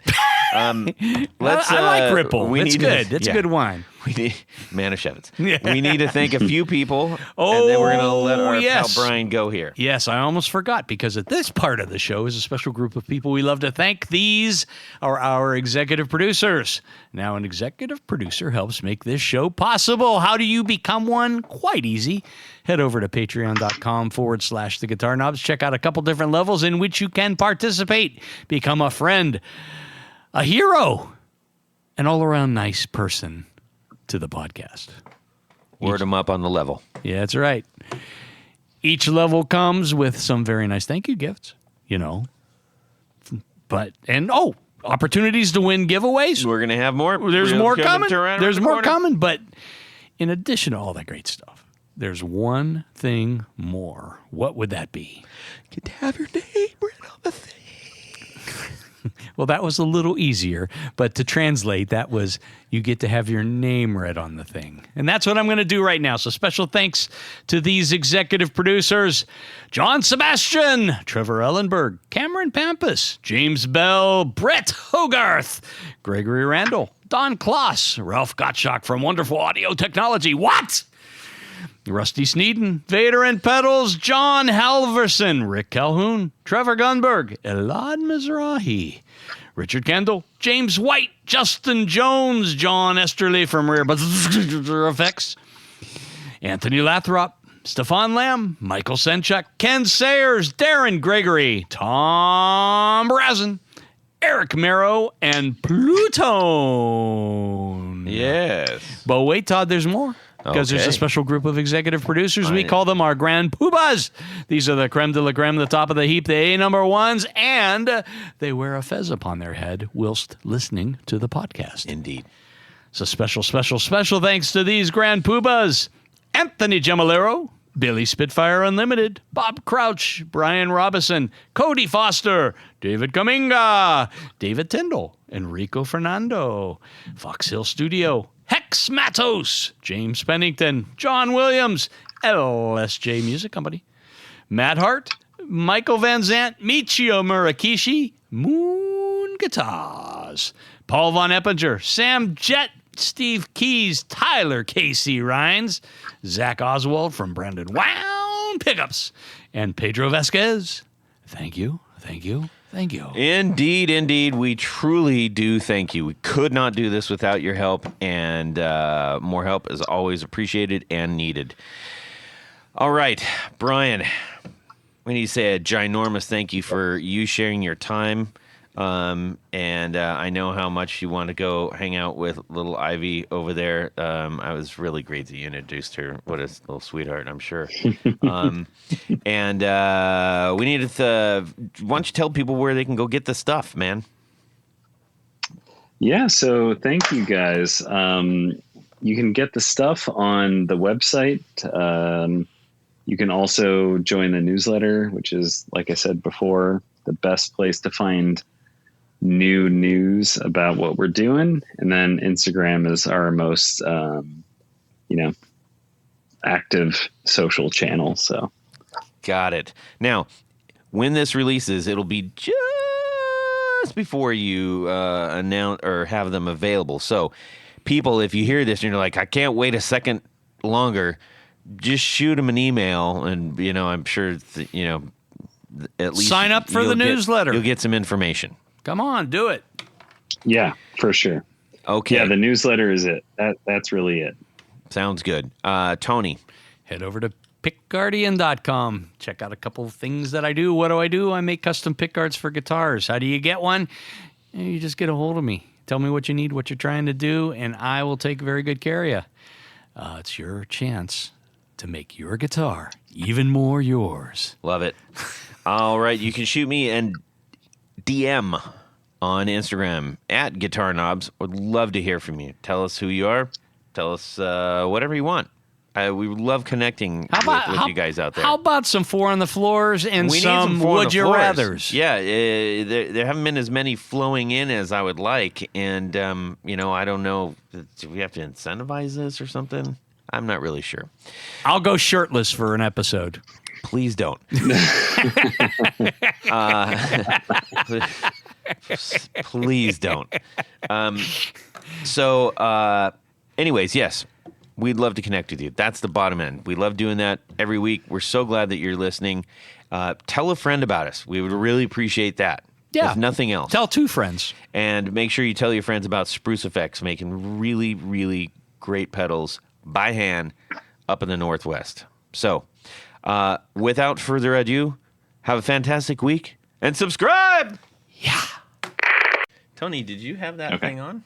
let's. I like Ripple. It's good. It's yeah. a good wine. We need Manischewitz. Yeah. We need to thank a few people, and then we're going to let our yes. pal Brian go here. Yes, I almost forgot because at this part of the show is a special group of people we love to thank. These are our executive producers. Now, an executive producer helps make this show possible. How do you become one? Quite easy. Head over to patreon.com/The Guitar Knobs. Check out a couple different levels in which you can participate. Become a friend, a hero, an all-around nice person to the podcast. Word them up on the level. Yeah, that's right. Each level comes with some very nice thank you gifts, you know. Opportunities to win giveaways. We're going to have more. There's We're more coming coming. around There's the more corner. coming, but in addition to all that great stuff, there's one thing more. What would that be? Get to have your name written on the thing. Well, that was a little easier, but to translate, that was you get to have your name read on the thing. And that's what I'm going to do right now. So special thanks to these executive producers, John Sebastian, Trevor Ellenberg, Cameron Pampas, James Bell, Brett Hogarth, Gregory Randall, Don Kloss, Ralph Gottschalk from Wonderful Audio Technology. What? Rusty Sneeden, Vader and Pedals, John Halverson, Rick Calhoun, Trevor Gunberg, Elad Mizrahi, Richard Kendall, James White, Justin Jones, John Esterly from Rear Effects, Anthony Lathrop, Stefan Lamb, Michael Senchuk, Ken Sayers, Darren Gregory, Tom Brazen, Eric Merrow, and Plutone. Yes. But wait, Todd, there's more. Because there's a special group of executive producers. We call them our Grand Poobahs. These are the creme de la creme, the top of the heap, the A number ones, and they wear a fez upon their head whilst listening to the podcast. Indeed. So special thanks to these Grand Poobahs. Anthony Gemalero, Billy Spitfire Unlimited, Bob Crouch, Brian Robison, Cody Foster, David Kaminga, David Tyndall, Enrico Fernando, Fox Hill Studio, Hex Matos, James Pennington, John Williams, LSJ Music Company, Matt Hart, Michael Van Zant, Michio Murakishi, Moon Guitars, Paul Von Eppinger, Sam Jett, Steve Keys, Tyler Casey Rhines, Zach Oswald from Brandon Wound Pickups, and Pedro Vasquez. Thank you. Indeed. We truly do thank you. We could not do this without your help, and more help is always appreciated and needed. All right, Brian, we need to say a ginormous thank you for you sharing your time. And I know how much you want to go hang out with little Ivy over there. I was really great that you introduced her. What a little sweetheart, I'm sure. And we needed to, why don't you tell people where they can go get the stuff, man? Yeah, so thank you guys. You can get the stuff on the website. You can also join the newsletter, which is, like I said before, the best place to find new news about what we're doing. And then Instagram is our most, active social channel. So got it. Now, when this releases, it'll be just before you announce or have them available. So people, if you hear this and you're like, I can't wait a second longer, just shoot them an email, and I'm sure at least sign up for the newsletter. You'll get some information. Come on, do it. Yeah, for sure. Okay. Yeah, the newsletter is it. That's really it. Sounds good. Tony. Head over to pickguardian.com. Check out a couple of things that I do. What do? I make custom pickguards for guitars. How do you get one? You just get a hold of me. Tell me what you need, what you're trying to do, and I will take very good care of you. It's your chance to make your guitar even more yours. Love it. All right. You can shoot me and DM on Instagram at Guitar Knobs. Would love to hear from you. Tell us who you are. Tell us whatever you want. We love connecting with you guys out there. How about some four on the floors and we some need some would you rathers? Yeah, there haven't been as many flowing in as I would like, and I don't know. Do we have to incentivize this or something? I'm not really sure. I'll go shirtless for an episode. Please don't. Please don't. Anyways, yes, we'd love to connect with you. That's the bottom end. We love doing that every week. We're so glad that you're listening. Tell a friend about us. We would really appreciate that. Yeah. If nothing else. Tell two friends. And make sure you tell your friends about Spruce Effects, making really, really great pedals by hand up in the Northwest. So, without further ado, have a fantastic week and subscribe. Yeah. Tony, did you have that thing on?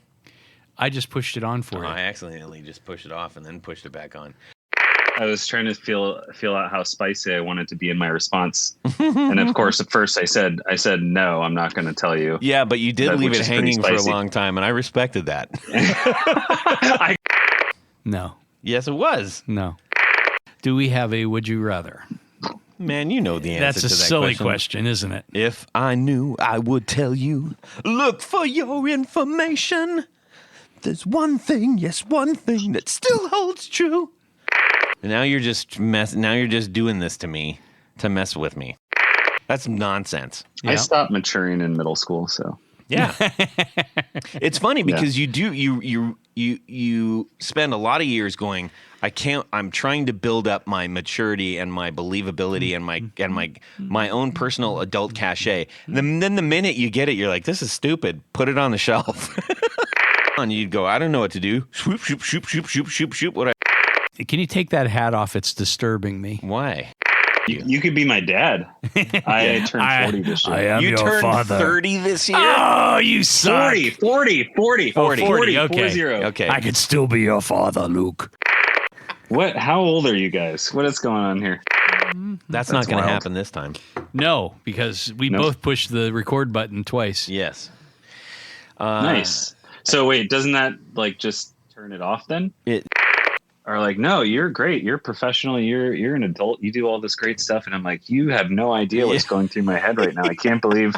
I just pushed it on for you. I accidentally just pushed it off and then pushed it back on. I was trying to feel out how spicy I wanted to be in my response. And of course, at first I said, no, I'm not going to tell you. Yeah, but you did leave it hanging for a long time, and I respected that. No. Yes, it was. No. Do we have a would you rather? Man, you know the answer to that question. That's a silly question, isn't it? If I knew, I would tell you. Look for your information. There's one thing that still holds true. And now you're just doing this to me to mess with me. That's nonsense. I stopped maturing in middle school, so. Yeah. It's funny because you spend a lot of years going, I'm trying to build up my maturity and my believability and my own personal adult cachet. Then the minute you get it, you're like, this is stupid. Put it on the shelf. And you'd go, I don't know what to do. Swoop, shoop, shoop, shoop, shoop, shoop, shoop. Can you take that hat off? It's disturbing me. Why? You could be my dad. I turned 40 this year. I am you your turned father. 30 this year? Oh, you suck. 40. 40. Okay. 40. Okay. I could still be your father, Luke. What? How old are you guys? What is going on here? That's not going to happen this time. No, because we both pushed the record button twice. Yes. Nice. So wait, doesn't that just turn it off then? Or no, you're great. You're professional. You're an adult. You do all this great stuff. And I'm like, you have no idea what's going through my head right now. I can't believe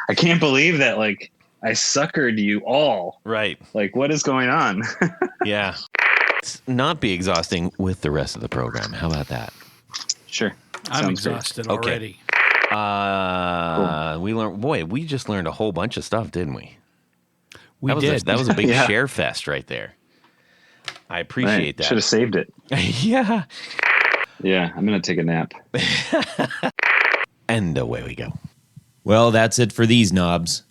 that I suckered you all. Right. What is going on? Yeah. Let's not be exhausting with the rest of the program. How about that? Sure. I'm exhausted already. Cool. We just learned a whole bunch of stuff, didn't we? We did. That was a big share fest right there. I appreciate that. Should have saved it. Yeah. Yeah, I'm going to take a nap. And away we go. Well, that's it for these knobs.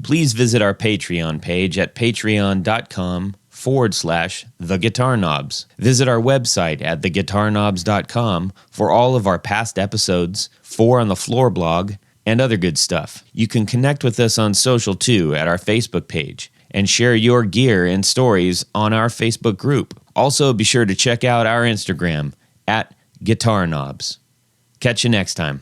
Please visit our Patreon page at patreon.com/ facebook.com/theguitarknobs. Visit our website at theguitarknobs.com for all of our past episodes, 4 on the Floor blog, and other good stuff. You can connect with us on social too at our Facebook page and share your gear and stories on our Facebook group. Also, be sure to check out our Instagram at Guitar Knobs. Catch you next time.